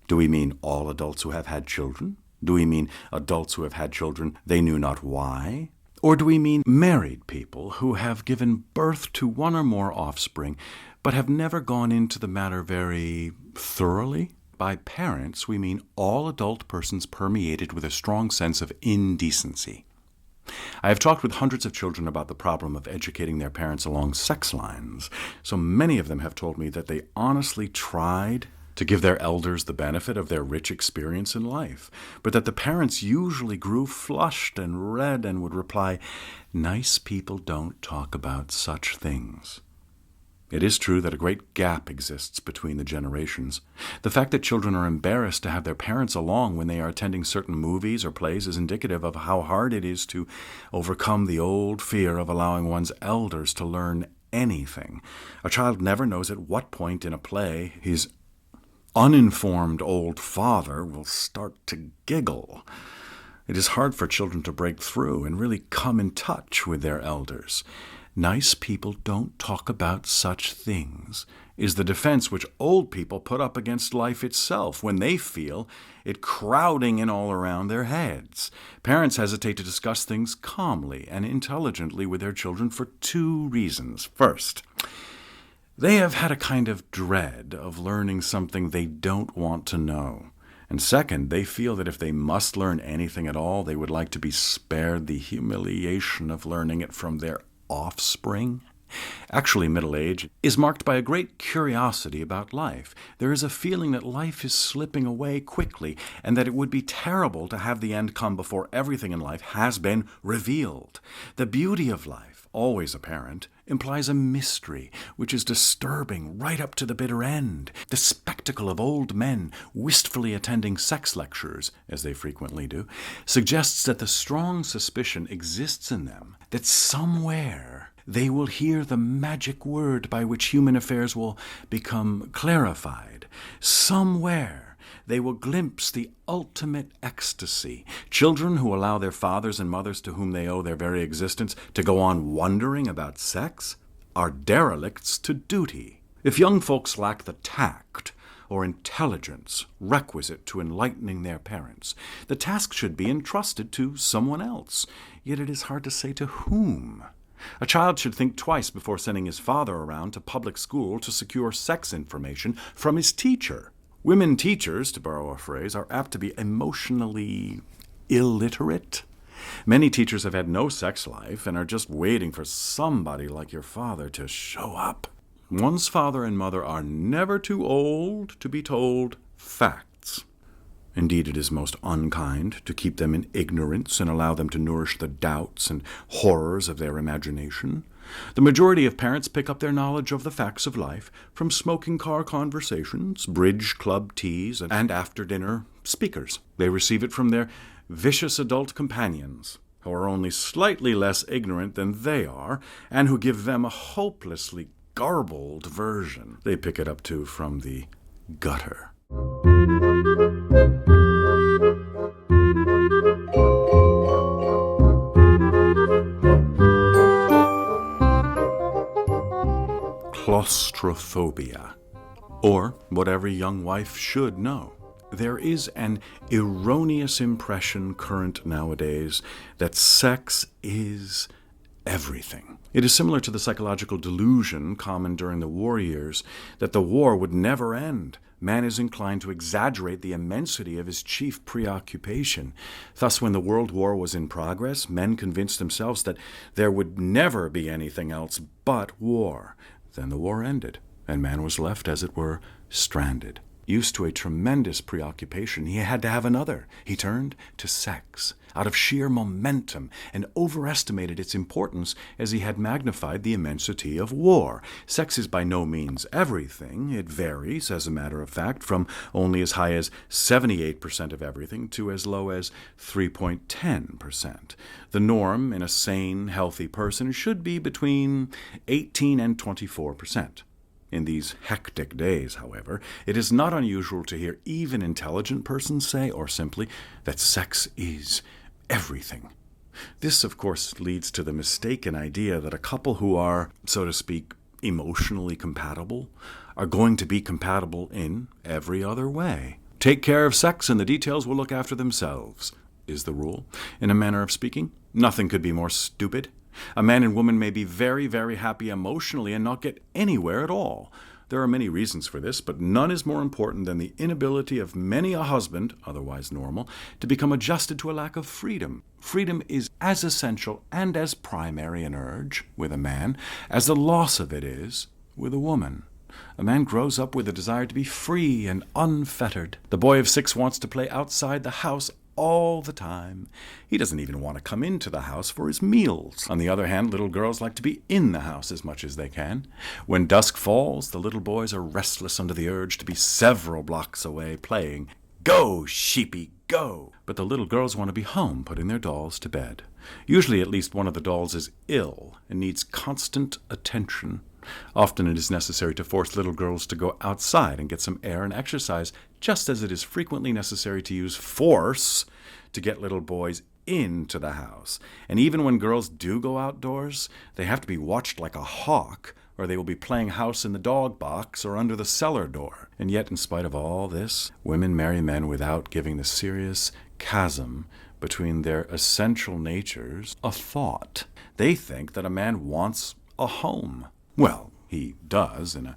Do we mean all adults who have had children? Do we mean adults who have had children they knew not why? Or do we mean married people who have given birth to one or more offspring, but have never gone into the matter very thoroughly? By parents, we mean all adult persons permeated with a strong sense of indecency. I have talked with hundreds of children about the problem of educating their parents along sex lines. So many of them have told me that they honestly tried to give their elders the benefit of their rich experience in life, but that the parents usually grew flushed and red and would reply, "Nice people don't talk about such things." It is true that a great gap exists between the generations. The fact that children are embarrassed to have their parents along when they are attending certain movies or plays is indicative of how hard it is to overcome the old fear of allowing one's elders to learn anything. A child never knows at what point in a play his uninformed old father will start to giggle. It is hard for children to break through and really come in touch with their elders. Nice people don't talk about such things is the defense which old people put up against life itself when they feel it crowding in all around their heads. Parents hesitate to discuss things calmly and intelligently with their children for two reasons. First, they have had a kind of dread of learning something they don't want to know. And second, they feel that if they must learn anything at all, they would like to be spared the humiliation of learning it from their offspring. Actually, middle age is marked by a great curiosity about life. There is a feeling that life is slipping away quickly, and that it would be terrible to have the end come before everything in life has been revealed. The beauty of life, always apparent, implies a mystery which is disturbing right up to the bitter end. The spectacle of old men wistfully attending sex lectures, as they frequently do, suggests that the strong suspicion exists in them that somewhere they will hear the magic word by which human affairs will become clarified. Somewhere they will glimpse the ultimate ecstasy. Children who allow their fathers and mothers to whom they owe their very existence to go on wondering about sex are derelicts to duty. If young folks lack the tact or intelligence requisite to enlightening their parents, the task should be entrusted to someone else, yet it is hard to say to whom. A child should think twice before sending his father around to public school to secure sex information from his teacher. Women teachers, to borrow a phrase, are apt to be emotionally illiterate. Many teachers have had no sex life and are just waiting for somebody like your father to show up. One's father and mother are never too old to be told facts. Indeed, it is most unkind to keep them in ignorance and allow them to nourish the doubts and horrors of their imagination. The majority of parents pick up their knowledge of the facts of life from smoking car conversations, bridge club teas, and after-dinner speakers. They receive it from their vicious adult companions. who are only slightly less ignorant than they are, and who give them a hopelessly garbled version. They pick it up, too, from the gutter. Claustrophobia, or what every young wife should know. There is an erroneous impression current nowadays that sex is everything. It is similar to the psychological delusion common during the war years that the war would never end. Man is inclined to exaggerate the immensity of his chief preoccupation. Thus, when the World War was in progress, men convinced themselves that there would never be anything else but war. Then the war ended, and man was left, as it were, stranded. Used to a tremendous preoccupation, he had to have another. He turned to sex, out of sheer momentum, and overestimated its importance as he had magnified the immensity of war. Sex is by no means everything. It varies, as a matter of fact, from only as high as 78% of everything to as low as 3.10%. The norm in a sane, healthy person should be between 18 and 24%. In these hectic days, however, it is not unusual to hear even intelligent persons say, or simply, that sex is everything. This, of course, leads to the mistaken idea that a couple who are, so to speak, emotionally compatible are going to be compatible in every other way. Take care of sex and the details will look after themselves, is the rule. In a manner of speaking, nothing could be more stupid. A man and woman may be very, very happy emotionally and not get anywhere at all. There are many reasons for this, but none is more important than the inability of many a husband, otherwise normal, to become adjusted to a lack of freedom. Freedom is as essential and as primary an urge with a man as the loss of it is with a woman. A man grows up with a desire to be free and unfettered. The boy of 6 wants to play outside the house all the time. He doesn't even want to come into the house for his meals. On the other hand, little girls like to be in the house as much as they can. When dusk falls, the little boys are restless under the urge to be several blocks away playing, "Go, sheepy, go!" But the little girls want to be home, putting their dolls to bed. Usually at least one of the dolls is ill and needs constant attention. Often it is necessary to force little girls to go outside and get some air and exercise, just as it is frequently necessary to use force to get little boys into the house. And even when girls do go outdoors, they have to be watched like a hawk, or they will be playing house in the dog box or under the cellar door. And yet, in spite of all this, women marry men without giving the serious chasm between their essential natures a thought. They think that a man wants a home. Well, he does in a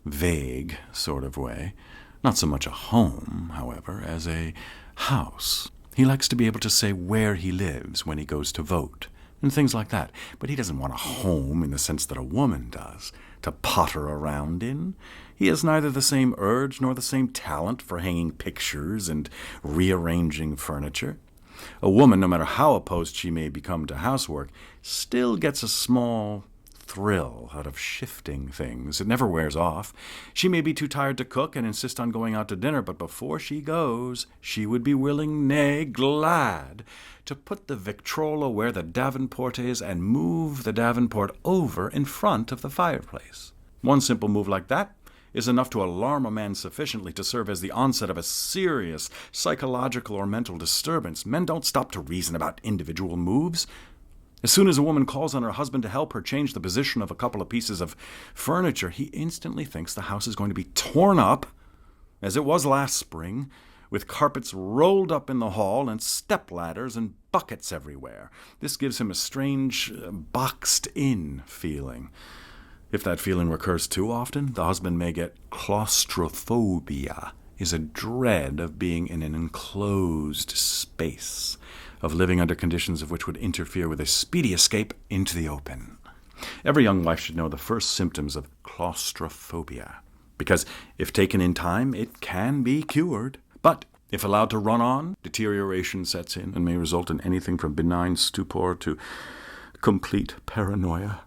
vague sort of way. Not so much a home, however, as a house. He likes to be able to say where he lives when he goes to vote, and things like that. But he doesn't want a home in the sense that a woman does, to potter around in. He has neither the same urge nor the same talent for hanging pictures and rearranging furniture. A woman, no matter how opposed she may become to housework, still gets a small thrill out of shifting things. It never wears off. She may be too tired to cook and insist on going out to dinner, but before she goes, she would be willing, nay, glad, to put the Victrola where the Davenport is and move the Davenport over in front of the fireplace. One simple move like that is enough to alarm a man sufficiently to serve as the onset of a serious psychological or mental disturbance. Men don't stop to reason about individual moves. As soon as a woman calls on her husband to help her change the position of a couple of pieces of furniture, he instantly thinks the house is going to be torn up, as it was last spring, with carpets rolled up in the hall and step ladders and buckets everywhere. This gives him a strange, boxed-in feeling. If that feeling recurs too often, the husband may get claustrophobia, is a dread of being in an enclosed space, of living under conditions of which would interfere with a speedy escape into the open. Every young wife should know the first symptoms of claustrophobia, because if taken in time, it can be cured. But if allowed to run on, deterioration sets in and may result in anything from benign stupor to complete paranoia.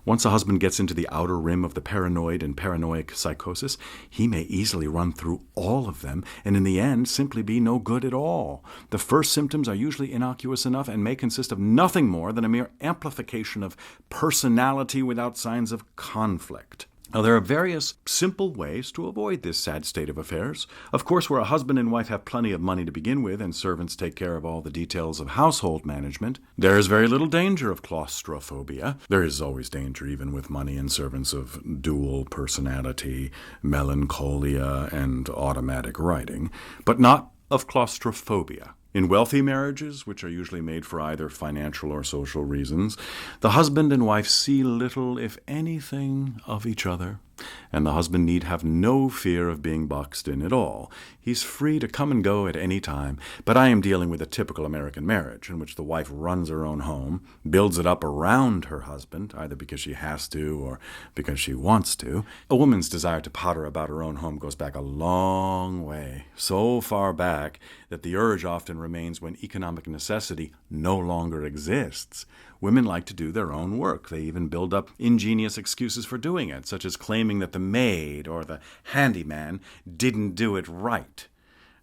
Once a husband gets into the outer rim of the paranoid and paranoic psychosis, he may easily run through all of them and in the end simply be no good at all. The first symptoms are usually innocuous enough and may consist of nothing more than a mere amplification of personality without signs of conflict. Now, there are various simple ways to avoid this sad state of affairs. Of course, where a husband and wife have plenty of money to begin with and servants take care of all the details of household management, there is very little danger of claustrophobia. There is always danger, even with money and servants, of dual personality, melancholia, and automatic writing, but not of claustrophobia. In wealthy marriages, which are usually made for either financial or social reasons, the husband and wife see little, if anything, of each other, and the husband need have no fear of being boxed in at all. He's free to come and go at any time, but I am dealing with a typical American marriage in which the wife runs her own home, builds it up around her husband, either because she has to or because she wants to. A woman's desire to potter about her own home goes back a long way, so far back that the urge often remains when economic necessity no longer exists. Women like to do their own work. They even build up ingenious excuses for doing it, such as claiming that the maid or the handyman didn't do it right.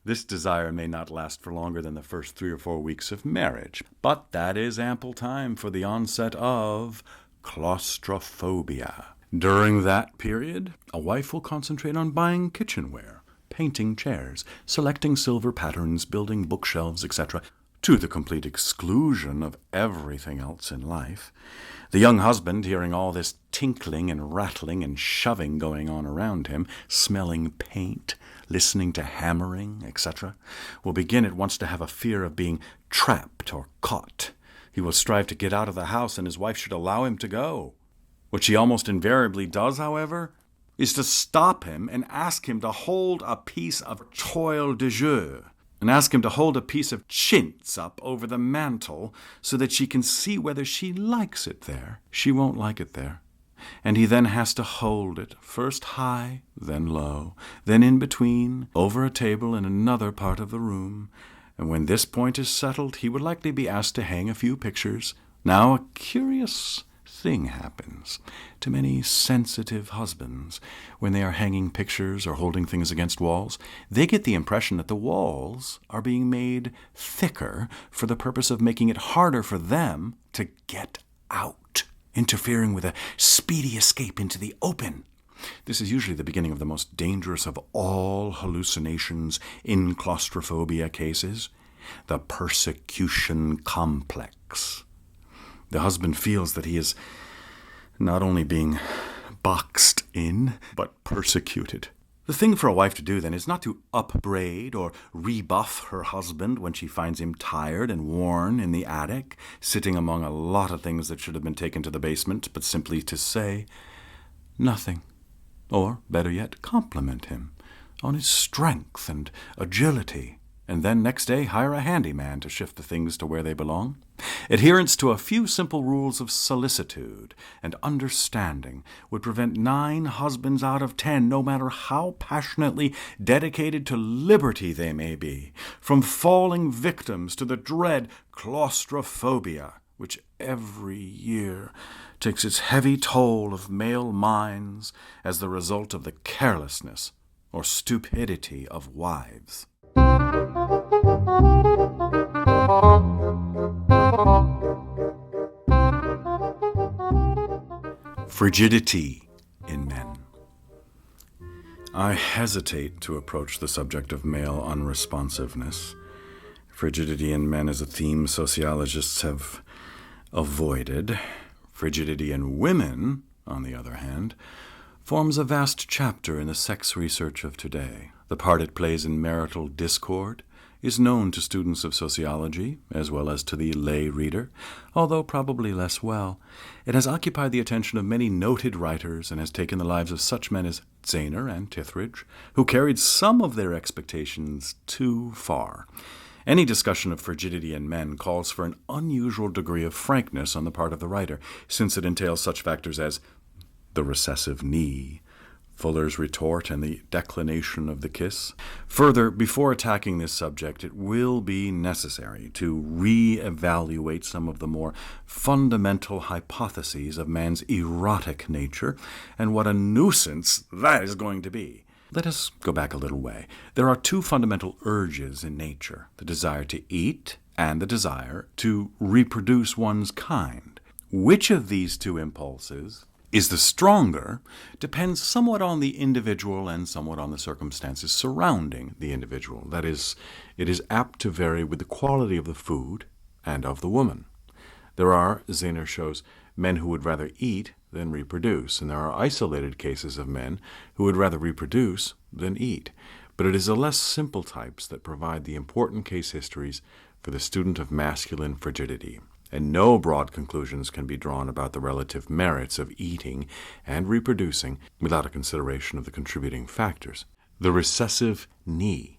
This desire may not last for longer than the first 3 or 4 weeks of marriage, but that is ample time for the onset of claustrophobia. During that period, a wife will concentrate on buying kitchenware, painting chairs, selecting silver patterns, building bookshelves, etc., to the complete exclusion of everything else in life. The young husband, hearing all this tinkling and rattling and shoving going on around him, smelling paint, listening to hammering, etc., will begin at once to have a fear of being trapped or caught. He will strive to get out of the house, and his wife should allow him to go. What she almost invariably does, however, is to stop him and ask him to hold a piece of toile de jeu, and ask him to hold a piece of chintz up over the mantel so that she can see whether she likes it there. She won't like it there. And he then has to hold it, first high, then low, then in between, over a table in another part of the room. And when this point is settled, he would likely be asked to hang a few pictures. Now a curious thing happens to many sensitive husbands when they are hanging pictures or holding things against walls. They get the impression that the walls are being made thicker for the purpose of making it harder for them to get out, interfering with a speedy escape into the open. This is usually the beginning of the most dangerous of all hallucinations in claustrophobia cases, the persecution complex. The husband feels that he is not only being boxed in, but persecuted. The thing for a wife to do then is not to upbraid or rebuff her husband when she finds him tired and worn in the attic, sitting among a lot of things that should have been taken to the basement, but simply to say nothing. Or, better yet, compliment him on his strength and agility, and then next day hire a handyman to shift the things to where they belong. Adherence to a few simple rules of solicitude and understanding would prevent 9 husbands out of 10, no matter how passionately dedicated to liberty they may be, from falling victims to the dread claustrophobia, which every year takes its heavy toll of male minds as the result of the carelessness or stupidity of wives. Frigidity in men. I hesitate to approach the subject of male unresponsiveness. Frigidity in men is a theme sociologists have avoided. Frigidity in women, on the other hand, forms a vast chapter in the sex research of today. The part it plays in marital discord is known to students of sociology, as well as to the lay reader, although probably less well. It has occupied the attention of many noted writers and has taken the lives of such men as Zaner and Titheridge, who carried some of their expectations too far. Any discussion of frigidity in men calls for an unusual degree of frankness on the part of the writer, since it entails such factors as the recessive knee, Fuller's retort and the declination of the kiss. Further, before attacking this subject, it will be necessary to re-evaluate some of the more fundamental hypotheses of man's erotic nature and what a nuisance that is going to be. Let us go back a little way. There are two fundamental urges in nature, the desire to eat and the desire to reproduce one's kind. Which of these two impulses is the stronger depends somewhat on the individual and somewhat on the circumstances surrounding the individual. That is, it is apt to vary with the quality of the food and of the woman. There are, Zaner shows, men who would rather eat than reproduce, and there are isolated cases of men who would rather reproduce than eat. But it is the less simple types that provide the important case histories for the student of masculine frigidity. And no broad conclusions can be drawn about the relative merits of eating and reproducing without a consideration of the contributing factors. The recessive knee.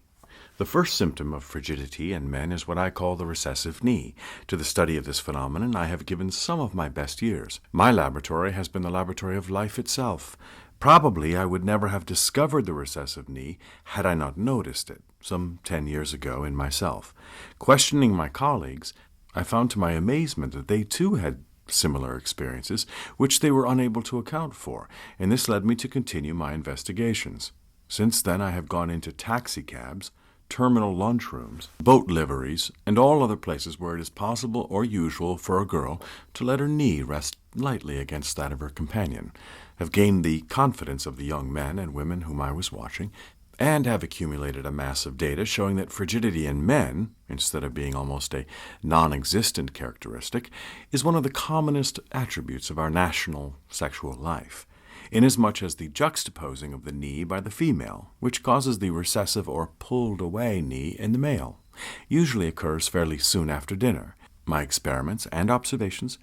The first symptom of frigidity in men is what I call the recessive knee. To the study of this phenomenon I have given some of my best years. My laboratory has been the laboratory of life itself. Probably I would never have discovered the recessive knee had I not noticed it, some 10 years ago in myself. Questioning my colleagues, I found to my amazement that they too had similar experiences, which they were unable to account for, and this led me to continue my investigations. Since then I have gone into taxicabs, terminal lunchrooms, boat liveries, and all other places where it is possible or usual for a girl to let her knee rest lightly against that of her companion, have gained the confidence of the young men and women whom I was watching, and have accumulated a mass of data showing that frigidity in men, instead of being almost a non-existent characteristic, is one of the commonest attributes of our national sexual life, inasmuch as the juxtaposing of the knee by the female, which causes the recessive or pulled-away knee in the male, usually occurs fairly soon after dinner. My experiments and observations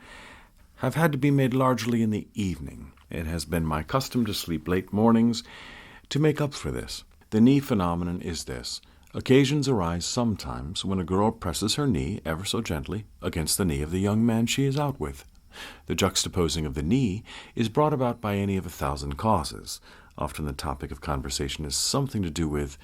have had to be made largely in the evening. It has been my custom to sleep late mornings to make up for this. The knee phenomenon is this. Occasions arise sometimes when a girl presses her knee, ever so gently, against the knee of the young man she is out with. The juxtaposing of the knee is brought about by any of 1,000 causes. Often the topic of conversation is something to do with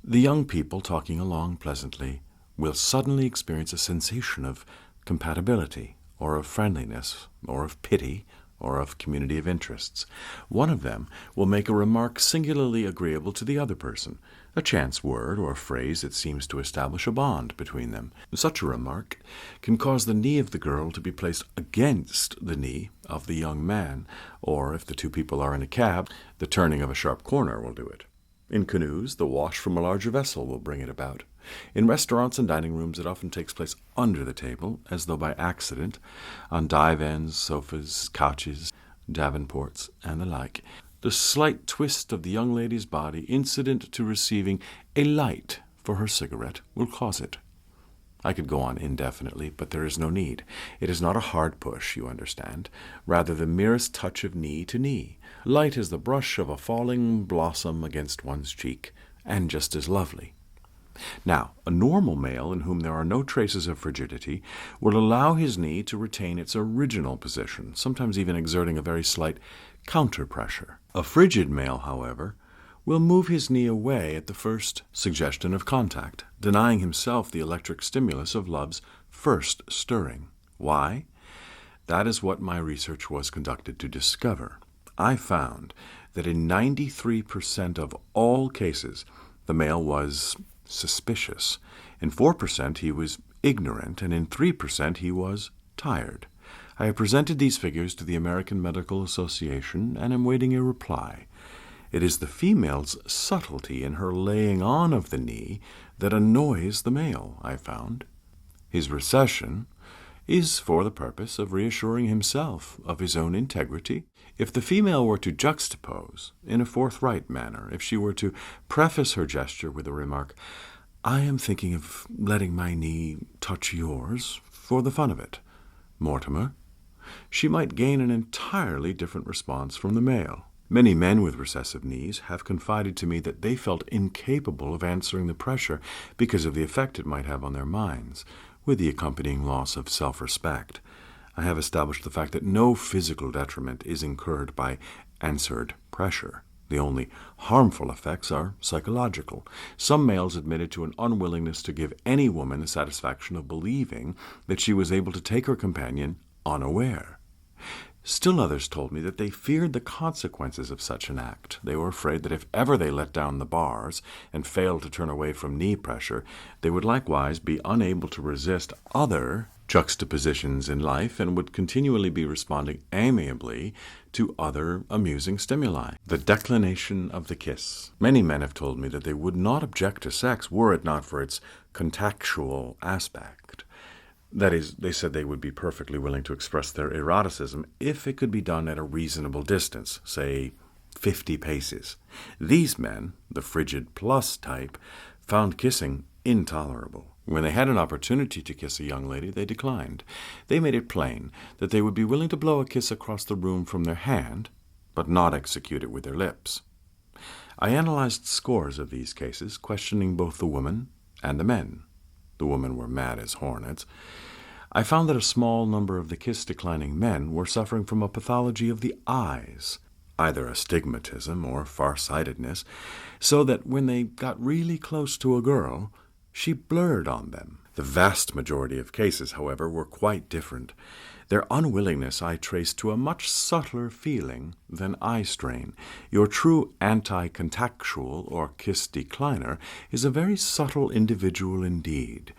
the young people talking along pleasantly will suddenly experience a sensation of compatibility, or of friendliness, or of pity, or of community of interests. One of them will make a remark singularly agreeable to the other person, a chance word or phrase that seems to establish a bond between them. Such a remark can cause the knee of the girl to be placed against the knee of the young man, or if the two people are in a cab, the turning of a sharp corner will do it. In canoes, the wash from a larger vessel will bring it about. In restaurants and dining rooms, it often takes place under the table, as though by accident, on divans, sofas, couches, davenports, and the like. The slight twist of the young lady's body incident to receiving a light for her cigarette will cause it. I could go on indefinitely, but there is no need. It is not a hard push, you understand, rather the merest touch of knee to knee, light as the brush of a falling blossom against one's cheek, and just as lovely. Now, a normal male in whom there are no traces of frigidity will allow his knee to retain its original position, sometimes even exerting a very slight counter-pressure. A frigid male, however, will move his knee away at the first suggestion of contact, denying himself the electric stimulus of love's first stirring. Why? That is what my research was conducted to discover. I found that in 93% of all cases, the male was suspicious. In 4% he was ignorant, and in 3% he was tired. I have presented these figures to the American Medical Association and am waiting a reply. It is the female's subtlety in her laying on of the knee that annoys the male, I found. His recession is for the purpose of reassuring himself of his own integrity. If the female were to juxtapose in a forthright manner, if she were to preface her gesture with a remark, "I am thinking of letting my knee touch yours for the fun of it, Mortimer," she might gain an entirely different response from the male. Many men with recessive knees have confided to me that they felt incapable of answering the pressure because of the effect it might have on their minds, with the accompanying loss of self-respect. I have established the fact that no physical detriment is incurred by answered pressure. The only harmful effects are psychological. Some males admitted to an unwillingness to give any woman the satisfaction of believing that she was able to take her companion unaware. Still others told me that they feared the consequences of such an act. They were afraid that if ever they let down the bars and failed to turn away from knee pressure, they would likewise be unable to resist other juxtapositions in life and would continually be responding amiably to other amusing stimuli. The declination of the kiss. Many men have told me that they would not object to sex were it not for its contactual aspect. That is, they said they would be perfectly willing to express their eroticism if it could be done at a reasonable distance, say 50 paces. These men, the frigid plus type, found kissing intolerable. When they had an opportunity to kiss a young lady, they declined. They made it plain that they would be willing to blow a kiss across the room from their hand, but not execute it with their lips. I analyzed scores of these cases, questioning both the women and the men. The women were mad as hornets. I found that a small number of the kiss-declining men were suffering from a pathology of the eyes, either astigmatism or farsightedness, so that when they got really close to a girl, she blurred on them. The vast majority of cases, however, were quite different. Their unwillingness I traced to a much subtler feeling than eye strain. Your true anti-contactual or kiss decliner is a very subtle individual indeed.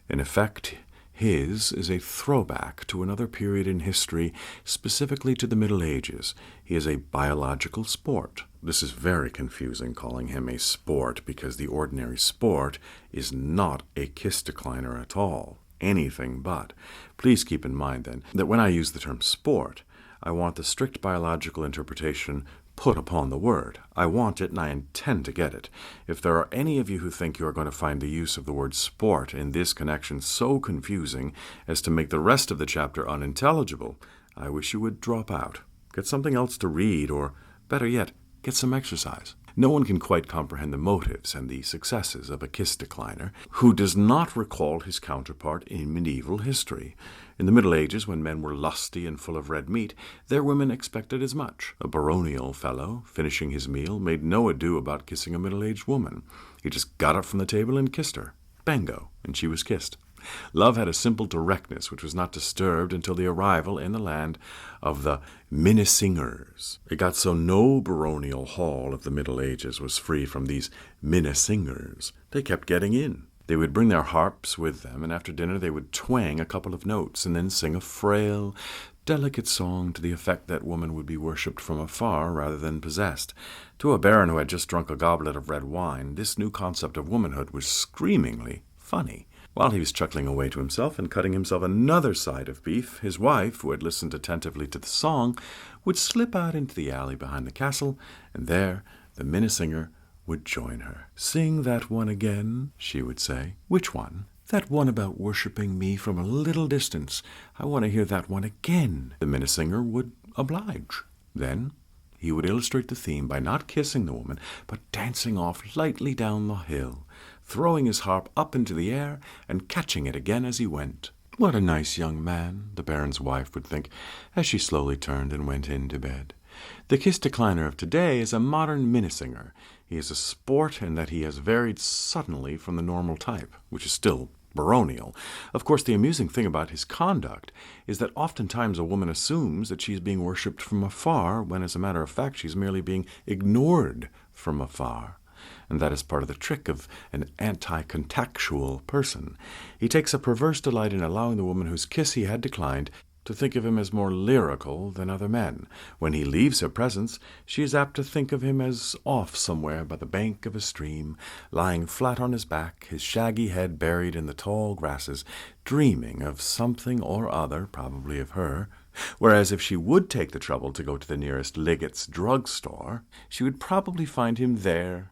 In effect, his is a throwback to another period in history, specifically to the Middle Ages. He is a biological sport. This is very confusing, calling him a sport, because the ordinary sport is not a kiss decliner at all. Anything but. Please keep in mind, then, that when I use the term sport, I want the strict biological interpretation put upon the word. I want it, and I intend to get it. If there are any of you who think you are going to find the use of the word sport in this connection so confusing as to make the rest of the chapter unintelligible, I wish you would drop out. Get something else to read, or, better yet, get some exercise. No one can quite comprehend the motives and the successes of a kiss decliner who does not recall his counterpart in medieval history. In the Middle Ages, when men were lusty and full of red meat, their women expected as much. A baronial fellow, finishing his meal, made no ado about kissing a middle-aged woman. He just got up from the table and kissed her. Bango, and she was kissed. Love had a simple directness which was not disturbed until the arrival in the land of the Minnesingers. It got so no baronial hall of the Middle Ages was free from these Minnesingers. They kept getting in. They would bring their harps with them, and after dinner they would twang a couple of notes and then sing a frail, delicate song to the effect that woman would be worshipped from afar rather than possessed. To a baron who had just drunk a goblet of red wine, this new concept of womanhood was screamingly funny. While he was chuckling away to himself and cutting himself another side of beef, his wife, who had listened attentively to the song, would slip out into the alley behind the castle, and there the minnesinger would join her. "Sing that one again," she would say. "Which one?" "That one about worshipping me from a little distance. I want to hear that one again." The minnesinger would oblige. Then he would illustrate the theme by not kissing the woman, but dancing off lightly down the hill, throwing his harp up into the air and catching it again as he went. "What a nice young man," the baron's wife would think, as she slowly turned and went in to bed. The kiss decliner of today is a modern minnesinger. He is a sport in that he has varied suddenly from the normal type, which is still baronial. Of course, the amusing thing about his conduct is that oftentimes a woman assumes that she is being worshipped from afar, when as a matter of fact she is merely being ignored from afar. And that is part of the trick of an anti-contactual person. He takes a perverse delight in allowing the woman whose kiss he had declined to think of him as more lyrical than other men. When he leaves her presence, she is apt to think of him as off somewhere by the bank of a stream, lying flat on his back, his shaggy head buried in the tall grasses, dreaming of something or other, probably of her. Whereas if she would take the trouble to go to the nearest Liggett's drugstore, she would probably find him there,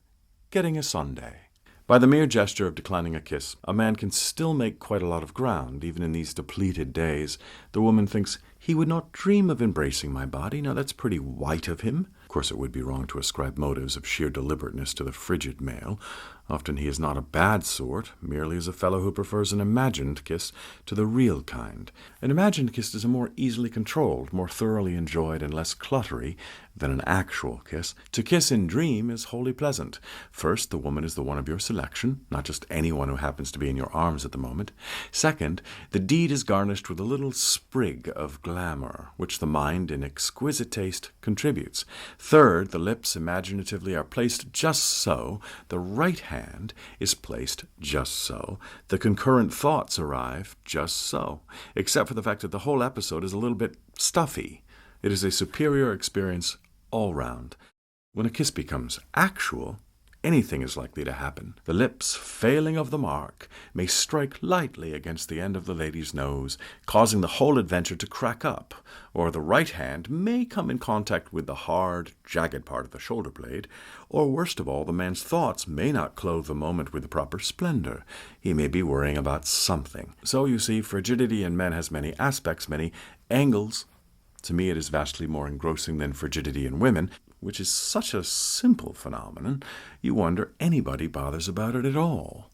getting a sundae. By the mere gesture of declining a kiss, a man can still make quite a lot of ground, even in these depleted days. The woman thinks, "He would not dream of embracing my body. Now that's pretty white of him." Of course, it would be wrong to ascribe motives of sheer deliberateness to the frigid male. Often he is not a bad sort, merely is a fellow who prefers an imagined kiss to the real kind. An imagined kiss is a more easily controlled, more thoroughly enjoyed, and less cluttery than an actual kiss. To kiss in dream is wholly pleasant. First, the woman is the one of your selection, not just anyone who happens to be in your arms at the moment. Second, the deed is garnished with a little sprig of glamour, which the mind, in exquisite taste, contributes. Third, the lips imaginatively are placed just so, the right hand is placed just so, the concurrent thoughts arrive just so, except for the fact that the whole episode is a little bit stuffy. It is a superior experience all round. When a kiss becomes actual, anything is likely to happen. The lips, failing of the mark, may strike lightly against the end of the lady's nose, causing the whole adventure to crack up, or the right hand may come in contact with the hard, jagged part of the shoulder blade, or worst of all, the man's thoughts may not clothe the moment with the proper splendor. He may be worrying about something. So, you see, frigidity in men has many aspects, many angles. To me, it is vastly more engrossing than frigidity in women, which is such a simple phenomenon, you wonder anybody bothers about it at all.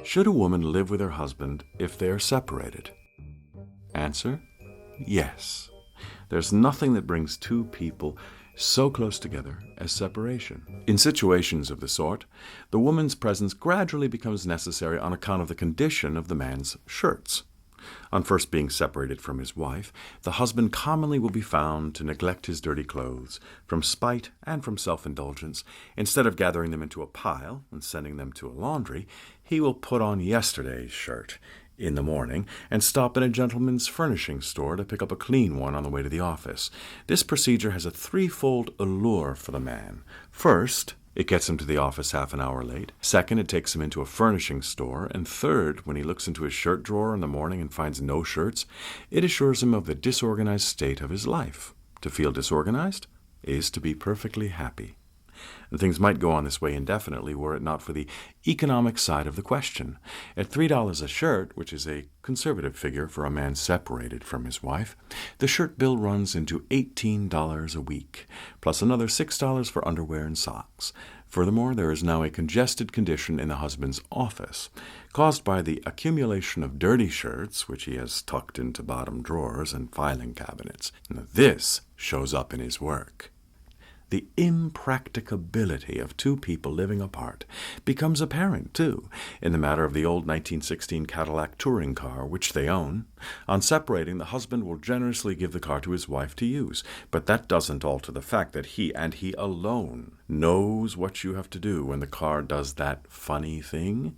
Should a woman live with her husband if they are separated? Answer: yes. There's nothing that brings two people so close together as separation. In situations of the sort, the woman's presence gradually becomes necessary on account of the condition of the man's shirts. On first being separated from his wife, the husband commonly will be found to neglect his dirty clothes, from spite and from self-indulgence. Instead of gathering them into a pile and sending them to a laundry, he will put on yesterday's shirt in the morning and stop at a gentleman's furnishing store to pick up a clean one on the way to the office. This procedure has a threefold allure for the man. First, it gets him to the office half an hour late. Second, it takes him into a furnishing store. And third, when he looks into his shirt drawer in the morning and finds no shirts, it assures him of the disorganized state of his life. To feel disorganized is to be perfectly happy. And things might go on this way indefinitely were it not for the economic side of the question. At $3 a shirt, which is a conservative figure for a man separated from his wife, the shirt bill runs into $18 a week, plus another $6 for underwear and socks. Furthermore, there is now a congested condition in the husband's office, caused by the accumulation of dirty shirts, which he has tucked into bottom drawers and filing cabinets. Now, this shows up in his work. The impracticability of two people living apart becomes apparent, too, in the matter of the old 1916 Cadillac touring car, which they own. On separating, the husband will generously give the car to his wife to use, but that doesn't alter the fact that he, and he alone, knows what you have to do when the car does that funny thing.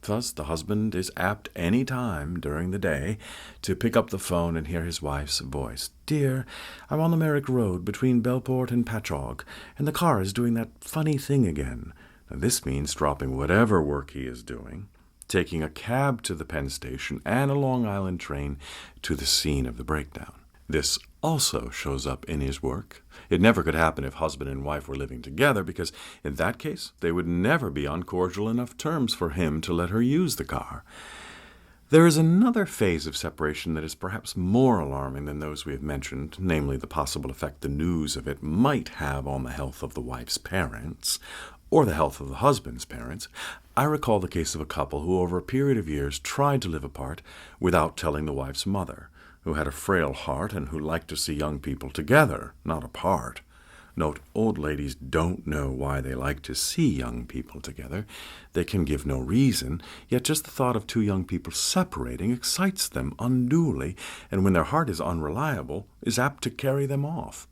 Thus, the husband is apt any time during the day to pick up the phone and hear his wife's voice. "Dear, I'm on the Merrick Road between Belport and Patchogue, and the car is doing that funny thing again." Now, this means dropping whatever work he is doing, taking a cab to the Penn Station and a Long Island train to the scene of the breakdown. This also shows up in his work. It never could happen if husband and wife were living together, because in that case they would never be on cordial enough terms for him to let her use the car. There is another phase of separation that is perhaps more alarming than those we have mentioned, namely the possible effect the news of it might have on the health of the wife's parents, or the health of the husband's parents. I recall the case of a couple who over a period of years tried to live apart without telling the wife's mother, who had a frail heart and who liked to see young people together, not apart. Note, old ladies don't know why they like to see young people together. They can give no reason, yet just the thought of two young people separating excites them unduly, and when their heart is unreliable, is apt to carry them off.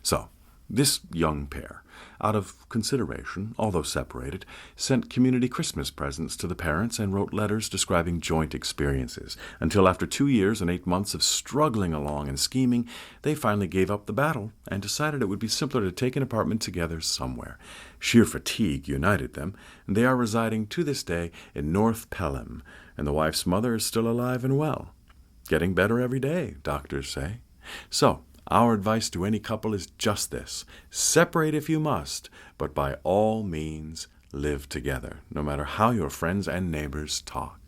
So, this young pair, out of consideration, although separated, sent community Christmas presents to the parents and wrote letters describing joint experiences, until after 2 years and 8 months of struggling along and scheming, they finally gave up the battle and decided it would be simpler to take an apartment together somewhere. Sheer fatigue united them, and they are residing to this day in North Pelham, and the wife's mother is still alive and well. Getting better every day, doctors say. So, our advice to any couple is just this: separate if you must, but by all means live together, no matter how your friends and neighbors talk.